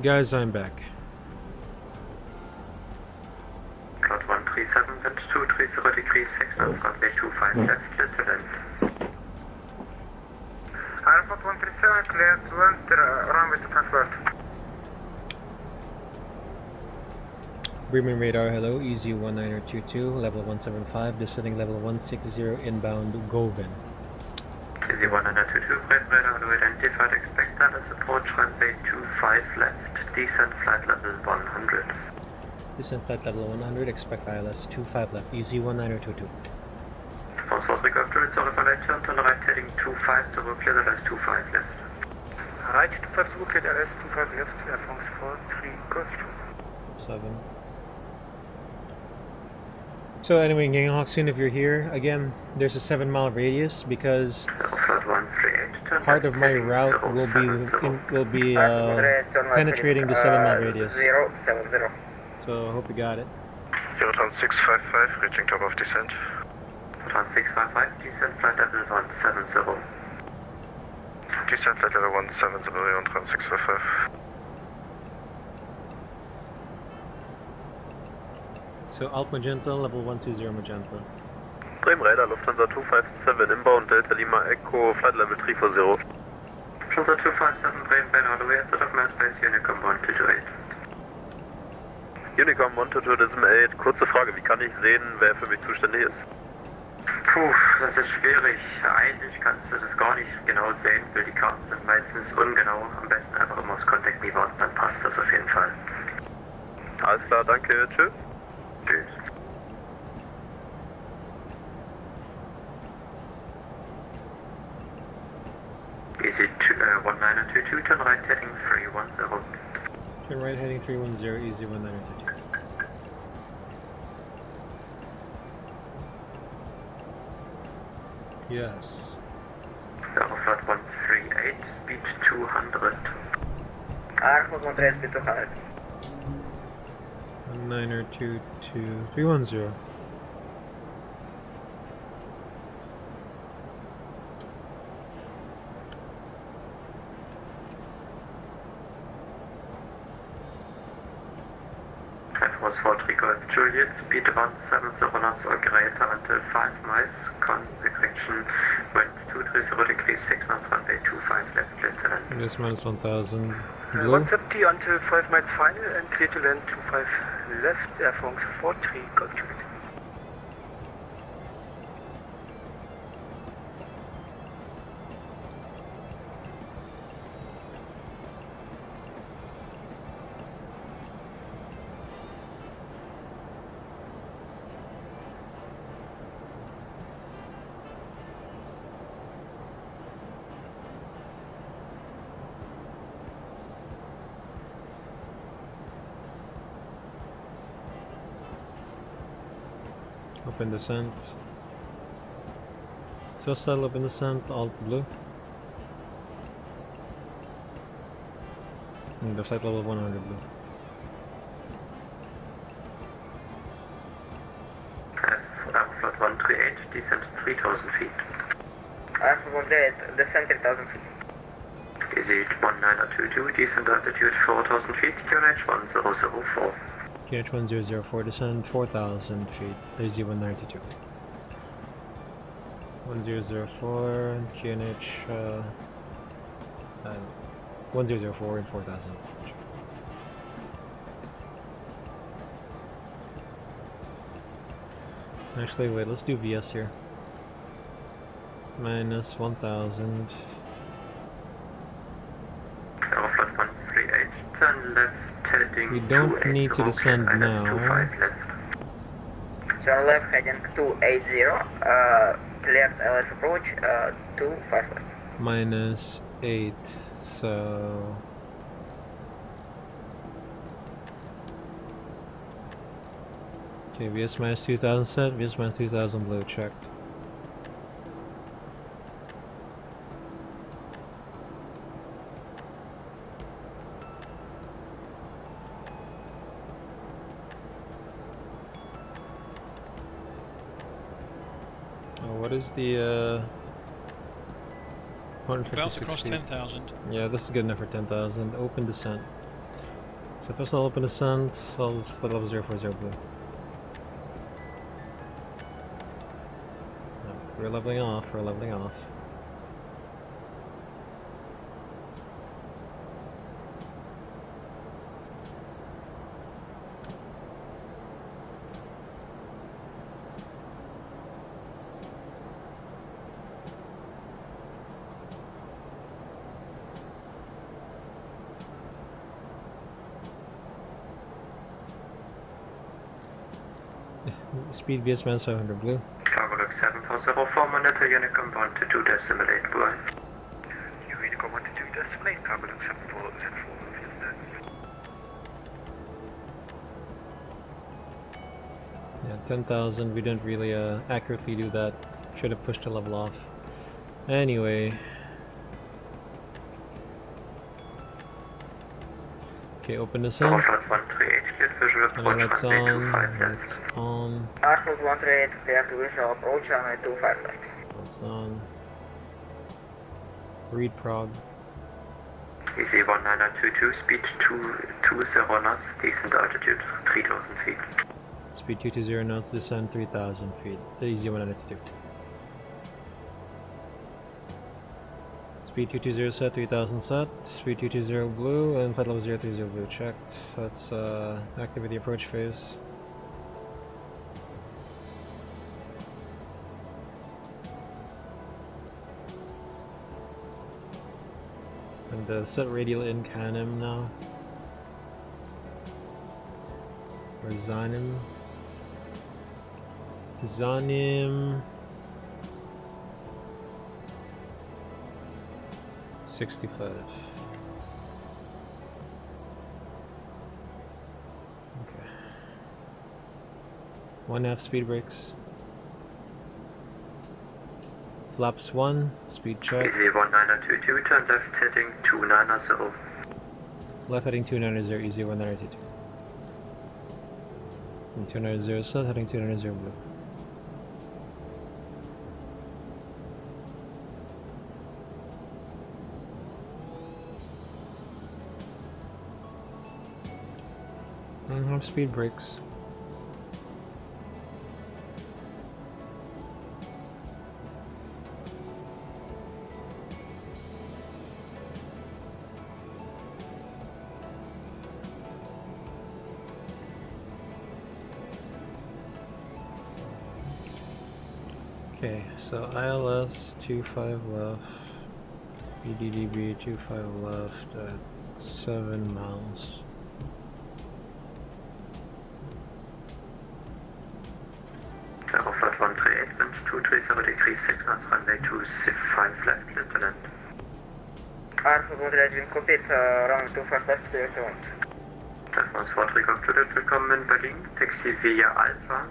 A: Guys, I'm back.
B: Cloud 137, wind 230 degrees, 6 knots, runway 25 left, clear to land.
C: Airport 137, clear to land, runway 25 left.
A: Bremen radar, hello, EZ1922, level 175, descending level 160, inbound Govan.
B: EZ1922, Bremen radar, hello, identified, expect Dallas approach, runway 25 left, descent flight level 100.
A: Descent flight level 100, expect ILS 25 left, EZ1922.
B: Force Rico after it's over right turn to the right heading 25, so we'll clear the LS 25 left.
C: Right 25, so we'll clear the LS 25 left, Air France 43, Golf
A: 7. So anyway, Ganghawk, soon if you're here, again, there's a 7-mile radius because part of my route will be penetrating the 7-mile radius.
C: 070.
A: So I hope you got it.
C: Euroton 655, reaching top of descent.
B: Euroton 655, descent flight level 170.
C: Descent flight level 170, Euroton 655.
A: So Alt Magenta, level 120 Magenta.
E: Bremen radar, Lufthansa 257, inbound Delta Lima Echo, flight level 340.
B: Lufthansa 257, Bremen radar, all the way outside of mass base, Unicom 128.
E: Unicom 128, kurze Frage, wie kann ich sehen, wer für mich zuständig ist?
B: Puh, das ist schwierig. Eigentlich kannst du das gar nicht genau sehen, weil die Karten sind meistens ungenau. Am besten einfach immer aufs Contact Me warten, dann passt das auf jeden Fall.
E: Alles klar, danke, tschüss.
B: Tschüss.
E: Easy 1922, turn right heading 310.
A: Turn right heading 310, easy 1922. Yes.
E: Aeroflot 138, speed 200.
C: Airflow 138, speed 200.
A: 1922 310.
E: Was Fort Golf Juliet, speed 170 knots or greater until 5 miles, convection, wind 230 degrees, 6 knots, runway 25 left, clear to land.
A: This minus 1000. Blue.
F: 170 until 5 miles final and clear to land 25 left, Erfahrung sofort, 3 Golf Juliet.
A: Open descent. So settle open descent, alt blue. And the flight level 100 blue.
E: Aeroflot 138, descent 3000 feet.
C: Airflow 138, descent 3000 feet.
E: Easy 1922, descent altitude 4000 feet, QNH 1004.
A: QH 1004, descend 4000 feet, easy 192. 1004, QNH 1004 and 4000. Actually, wait, let's do VS here. Minus 1000.
E: Aeroflot 138, turn left heading
A: We don't
E: 280,
A: need to descend
E: minus
A: now.
E: 25 left.
C: Turn left heading 280, cleared LS approach, 25 left.
A: Minus 8, so... Okay, VS minus 2000 set, VS minus 2000 blue, checked. What is the
D: Bounce
A: 156
D: across
A: feet?
D: 10,000.
A: Yeah, this is good enough for 10,000. Open descent. So first I'll open descent, I'll just flight level 040 blue. We're leveling off, we're leveling off. Speed VS minus 500 blue.
E: Cargo 7404, monitor Unicom 122.8 blue.
F: Unicom 122.8, Cargo 7404.
A: Yeah, 10,000, we didn't really accurately do that. Should have pushed the level off. Anyway. Okay, open descent.
E: Aeroflot 138, cleared visual approach,
A: That's
E: runway
A: on,
E: 25 left.
A: that's on,
C: Airflow 138, cleared visual approach, runway 25 left.
A: that's on. Read prog.
E: Easy 1922, speed 220 knots, decent altitude 3000 feet.
A: Speed 220 knots, descend 3000 feet. Easy 192. Speed 220 set, 3000 set. Speed 220 blue, and flight level 030 blue checked. Let's activate the approach phase. And set radial in canem now. Or Zanim. 65. Okay. 1/2 speed brakes. Flaps 1, speed check.
E: Easy 1922, turn left heading 290.
A: Left heading 290, easy 1922. And 290 south, heading 290 blue. And speed brakes. Okay, so ILS 25 left, EDDB 25 left at 7 miles.
E: Krakow flight 138, wind 230 degrees 6 knots, runway 25 left, Lieutenant.
G: Alpha 138, wind copied, runway 25 left, clear to wind.
E: Transportfahrzeug auf Toilette, willkommen in Berlin, Taxi via Alpha,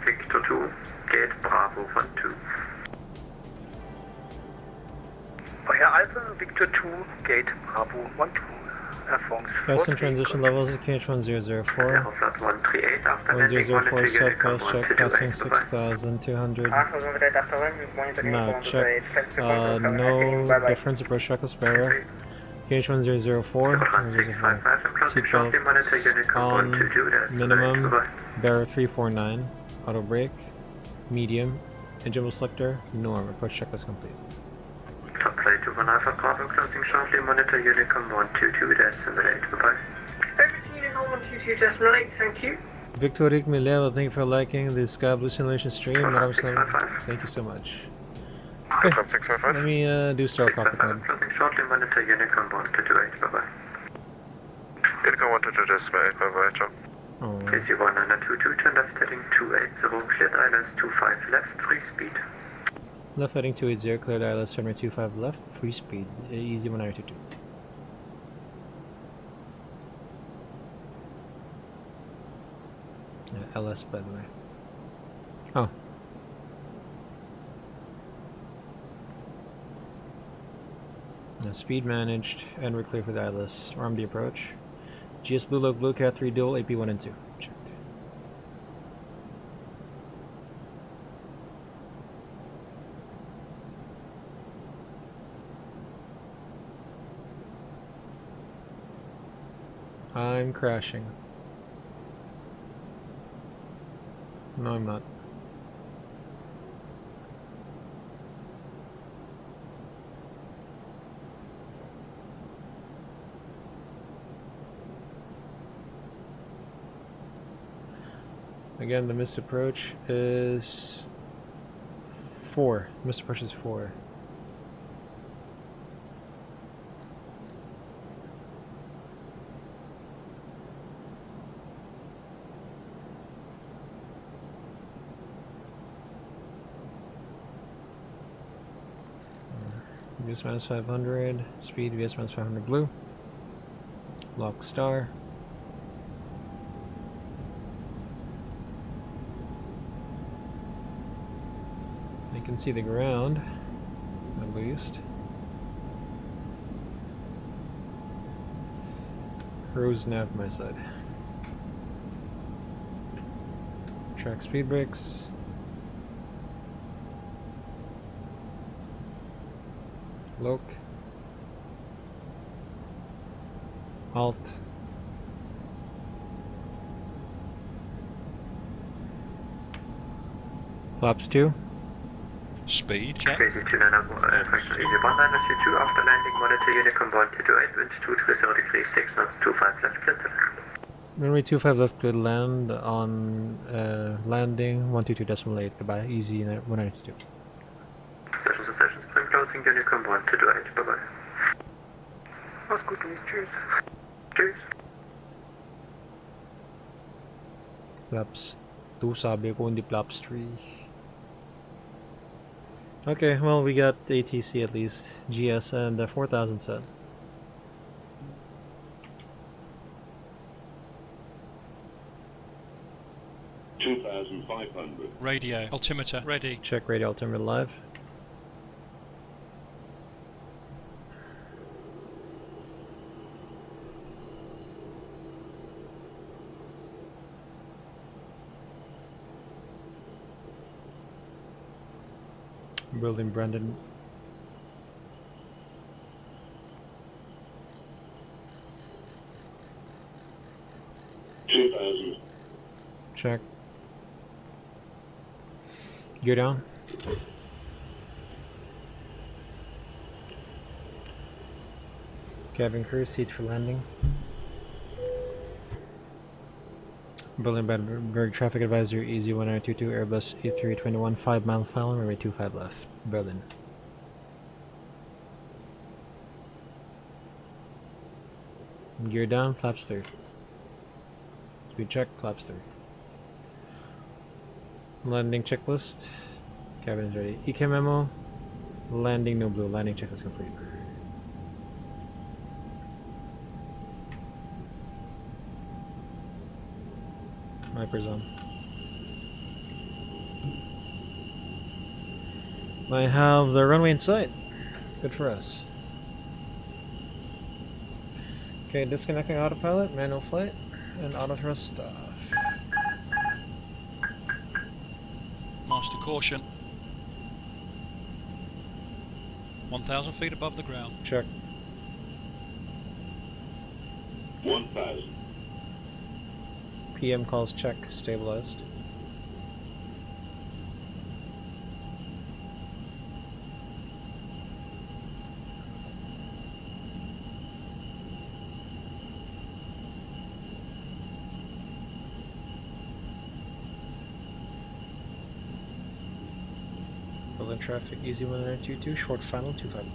E: Victor 2, Gate Bravo 12.
F: Via Alpha, Victor 2, Gate Bravo 12. Erfolgs
A: Passing transition levels at KH1004.
E: Krakow flight 138, after landing
A: 1004
E: monitor
A: south
E: Unicom
A: coast check,
E: 128,
A: passing
E: bye-bye.
A: 6,200.
G: Alpha 138, after landing, monitoring
A: No, check. No difference, approach checklist barrier. KH1004.
E: 655, and closing shortly, monitor
A: Seatbelts
E: Unicom
A: on
E: 122, that's
A: minimum.
E: bye-bye.
A: Barrier 349. Auto brake. Medium. Engine selector. Norm. Approach checklist complete.
E: Top flight 21 Alpha Bravo, closing shortly, monitor Unicom 122, that's bye-bye.
G: Everything Unicom 122.8, thank you.
A: Victorik Mileva, thank you for liking the SkyBloo simulation stream.
E: Alpha
A: Madam Slim,
E: 655.
A: thank you so much. Okay, let me do start cockpit mode.
E: Closing shortly, monitor Unicom 128, bye-bye.
C: Unicom 122.8, bye-bye, John.
A: Oh,
E: KC 1922, turn left heading 280, cleared ILS 25 left, free speed.
A: left heading 280, cleared ILS runway 25 left, free speed, easy 1922. LS by the way. Oh. Now speed managed, and we're clear for the ILS. Arm the approach. GS Blue Loc Blue Cat 3 dual AP1 and 2. Checked. I'm crashing. No, I'm not. Again, the missed approach is 4. Missed approach is 4. VS minus 500, speed VS minus 500 blue, lock star. You can see the ground, at least. Cruise nav my side. Track speed brakes. Loc. Halt. Flaps 2.
D: Speed check.
E: Crazy 291, fraction easy 1922, after landing, monitor Unicom 128, wind 230 degrees 6 knots, 25 left, clear to land.
A: Runway 25 left, good land on landing 122.8. Goodbye, easy 192.
E: Session spring closing, Unicom 128, bye-bye.
F: Mach's gut, Luis. Tschüss.
E: Tschüss.
A: Flaps 2 sabi ko, hindi flaps 3. Okay, well, we got ATC at least. GS and 4,000 set.
D: Radio. Altimeter. Ready.
A: Check radio altimeter live. Building Brandon. Check. Gear down. Cabin crew, seat for landing. Berlin-Brandenburg traffic advisor, EZ1922, Airbus A321, 5-mile final, runway 25 left, Berlin. Gear down, flaps through. Speed check, flaps through. Landing checklist. Cabin is ready. EK memo. Landing no blue. Landing checklist complete. Wipers on. I have the runway in sight. Good for us. Okay, disconnecting autopilot, manual flight, and auto thrust off.
D: Master caution. 1,000 feet above the ground.
A: Check.
H: 1,000.
A: PM calls check, stabilized. Berlin traffic, EZ1922, short final, 25 left.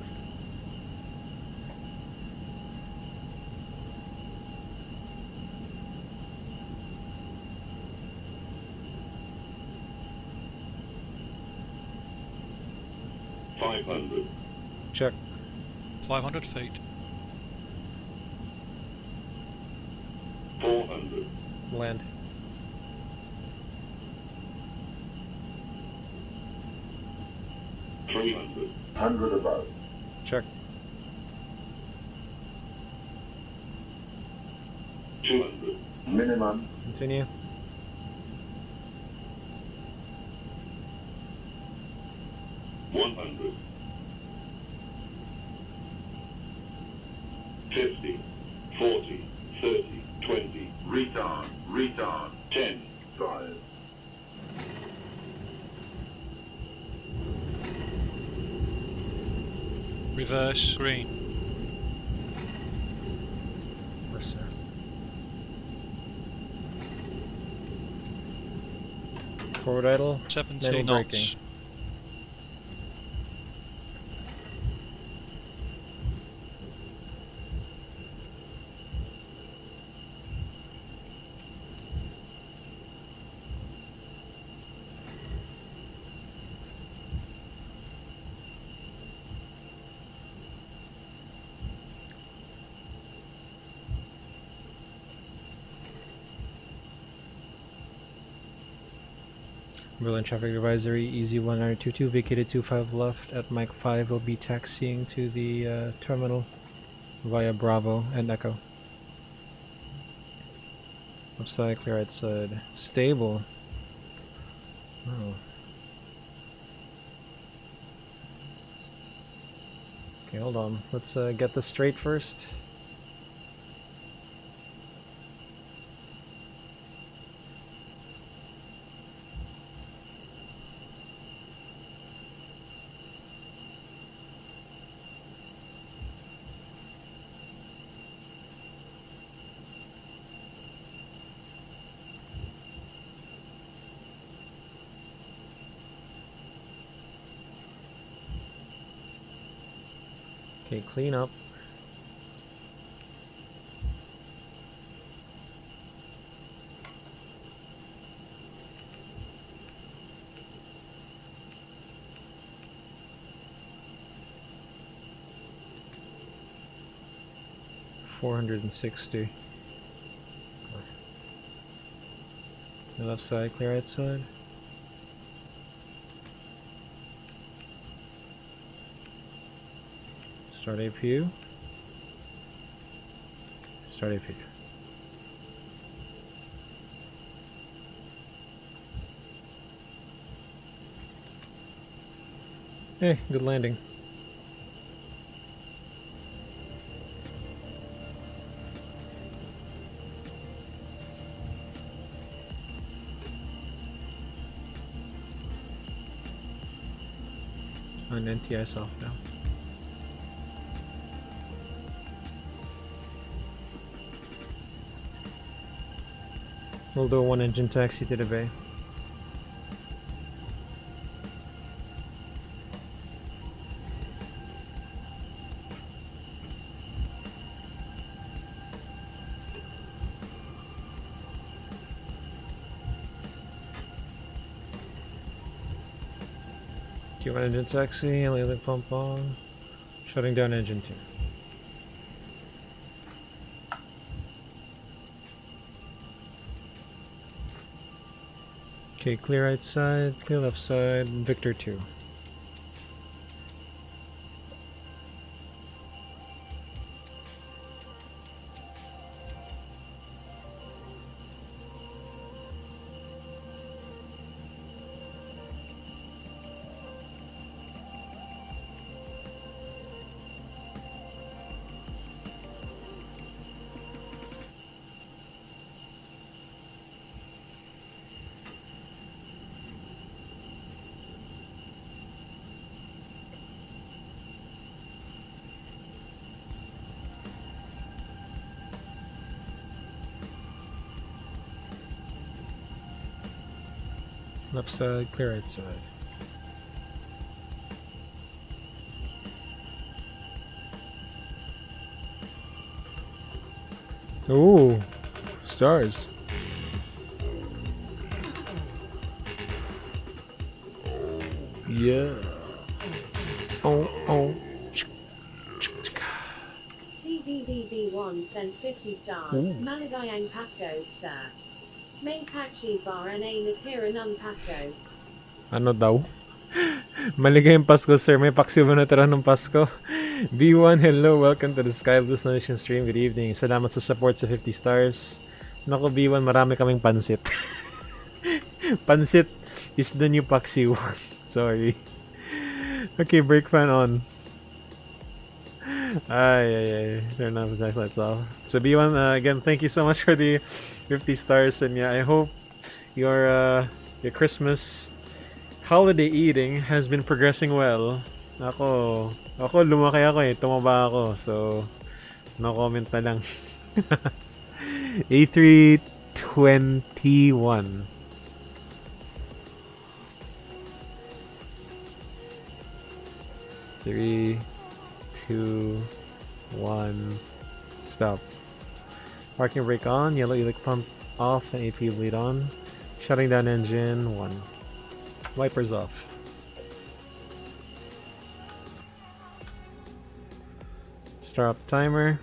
A: Check.
D: 500 feet.
H: 400.
A: Land.
H: $300. 100 above.
A: Check.
H: 200. Minimum.
A: Continue.
H: $100. 50. 40. 30. 20. Retard. Retard. 10. 5.
D: Reverse. Green.
A: Yes, sir. Forward idle.
D: 70
A: Middle
D: knots.
A: braking. Berlin traffic advisory, EZ1922, vacated 25 left at Mike 5, will be taxiing to the terminal via Bravo and Echo. Left side, clear right side. Stable. Oh. Okay, hold on. Let's get this straight first. Okay, clean up. 460. The left side, clear right side. Start APU. Start APU. Hey, good landing. On NTI's off now. We'll do a 1-engine taxi to the bay. Q1 engine taxi, LA pump on. Shutting down engine 2. Okay, clear right side, clear left side, Victor 2. Left side, clear right side. Ooh, stars. Yeah. Oh.
I: DVVB1 sent 50 stars. Maligayang Pasco, sir. May Pakshi bar NA Natira Nun Pasco.
A: Ano daw? Maligayang Pasko, sir. May paksiw ba natira ng Pasko? B1, hello. Welcome to the SkyBloo Nation stream. Good evening. Salamat sa support sa 50 stars. Naku, B1, marami kaming pansit. Pansit is the new paksiw. Sorry. Okay, brake fan on. Ay. Turn off the lights off. So B1, again, thank you so much for the 50 stars, and yeah, I hope your Christmas holiday eating has been progressing well. Ako lumaki ako tumaba ako, so no comment na lang. A321. Three, 2, 1, stop. Parking brake on, yellow ilic pump off, and APU bleed on. Shutting down engine 1. Wipers off. Start up timer.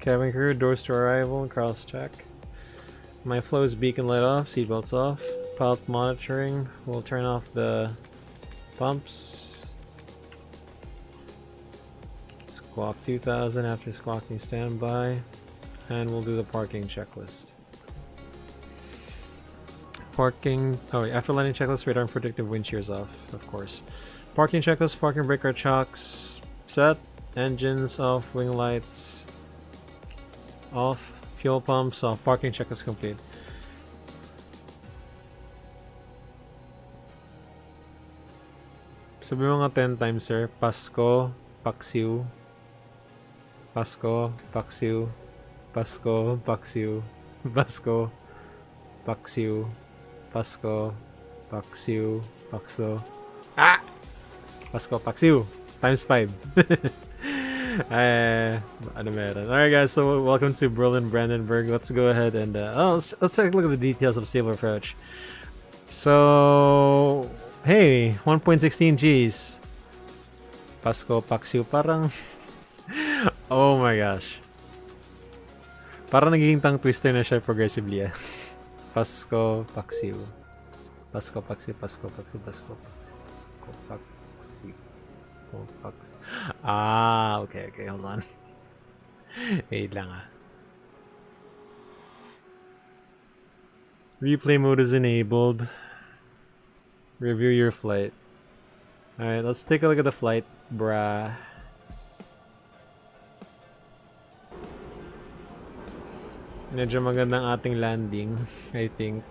A: Cabin crew, doors to arrival, cross check. My flows beacon light off, seatbelts off. Pump monitoring, we'll turn off the pumps. Squawk 2000 after squawking standby. And we'll do the parking checklist. Parking, after landing checklist, radar and predictive wind shears off, of course. Parking checklist, parking brake chocks set, engines off, wing lights off, fuel pumps off, parking checklist complete. Sabi mo nga 10 times, sir. Pasko, paksiw. Pasko, paksiw. Pasko, paksiw. Pasko, paksiw. Pasko, paksiw, pakso. Ah! Pasko, paksiw. Times 5. Ano meron? Alright guys, so welcome to Berlin Brandenburg. Let's go ahead and let's take a look at the details of stable approach. So hey, 1.16 Gs. Pasko, paksiw, parang oh my gosh. Parang nagiging tongue twister na siya progressively ah. Pasko, Paksiw. Pasko, Paksiw, Pasko, Paksiw, Pasko, Paksiw, Pasko, Paksiw. Paksiw. Ah, okay, hold on. Wait lang ah. Replay mode is enabled. Review your flight. Alright, let's take a look at the flight, brah. Medyo magandang ating landing, I think.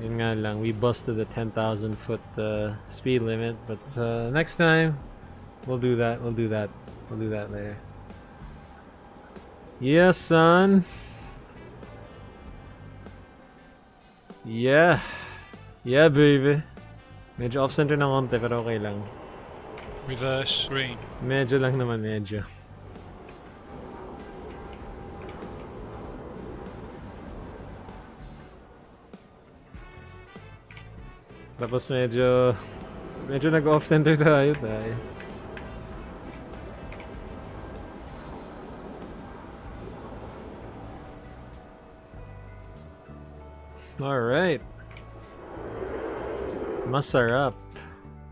A: Yun nga lang, we busted the 10,000 foot speed limit, but next time, we'll do that later. Yeah, son! Yeah, baby! Medyo off-center ng konti, pero okay lang.
D: Reverse green.
A: Medyo lang naman, medyo. Tapos medyo nag-off-center tayo. Alright. Masarap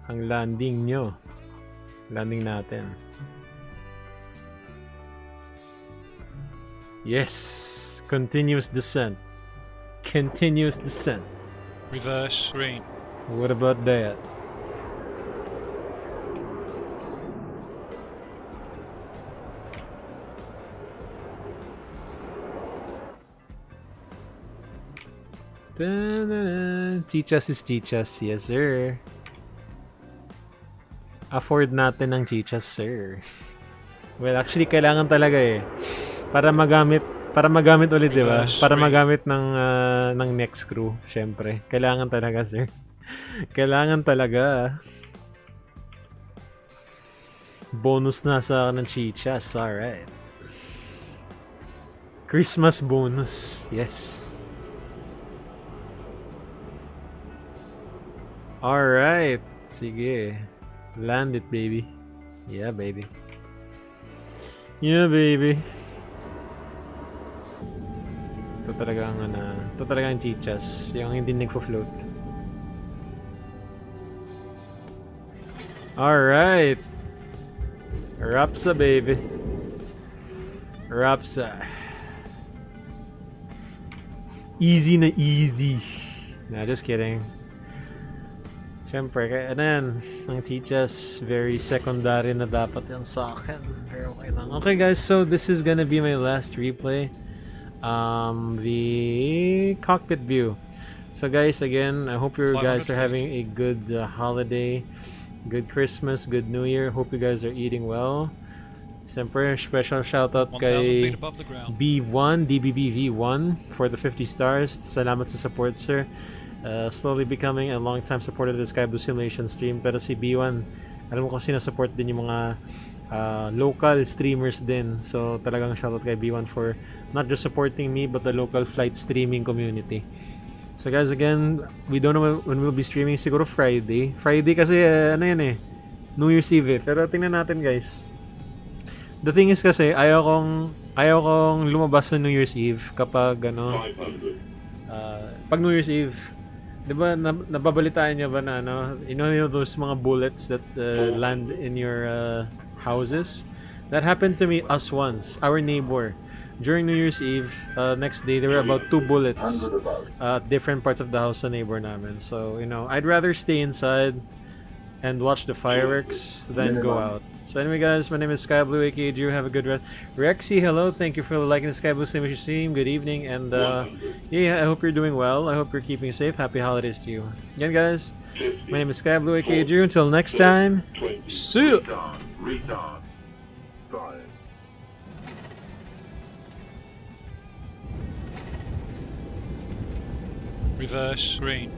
A: ang landing nyo. Landing natin. Yes! Continuous descent. Continuous descent.
D: Reverse green.
A: What about that? Chichas is chichas, yes sir. Afford natin ng chichas, sir. Well, actually kailangan talaga eh. Para magamit ulit, di ba? Para magamit ng next crew, syempre. Kailangan talaga, sir. Kailangan talaga. Bonus na sa ng chichas. Alright. Christmas bonus. Yes. Alright. Sige. Land it, baby. Yeah, baby. Yeah, baby. Ito talaga ang chichas. Yung hindi nagfo-float. Alright. Rapsa, baby. Rapsa. Easy na easy. Nah, just kidding. Siyempre, ano yan, ang chichas, very secondary na dapat yan sa akin. Pero okay lang. Okay guys, so this is gonna be my last replay. The cockpit view. So guys, again, I hope you guys are having a good holiday. Good Christmas, good New Year. Hope you guys are eating well. Siyempre, special shoutout kay B1, DBB V1 for the 50 stars. Salamat sa support, sir. Slowly becoming a long-time supporter of the SkyBloo Simulation stream. Pero si B1, alam mo kung sino support din yung mga local streamers din. So talagang shoutout kay B1 for not just supporting me but the local flight streaming community. So guys, again, we don't know when we'll be streaming. Siguro Friday. Friday kasi ano yan eh, New Year's Eve eh. Pero tingnan natin guys. The thing is kasi ayaw kong lumabas sa New Year's Eve kapag ano pag New Year's Eve. 'Di ba nababalitaan niyo ba na ano, you know those mga bullets that land in your houses? That happened to us once. Our neighbor. During New Year's Eve, next day, there were about 2 bullets at different parts of the house sa neighbor namin. So, you know, I'd rather stay inside and watch the fireworks than go out. So anyway guys, my name is SkyBloo, aka Drew. Have a good rest. Rexy, hello. Thank you for liking the SkyBloo stream. Good evening. And yeah, I hope you're doing well. I hope you're keeping safe. Happy holidays to you. Again guys, my name is SkyBloo, aka Drew. Until next time, see you!
D: Reverse green.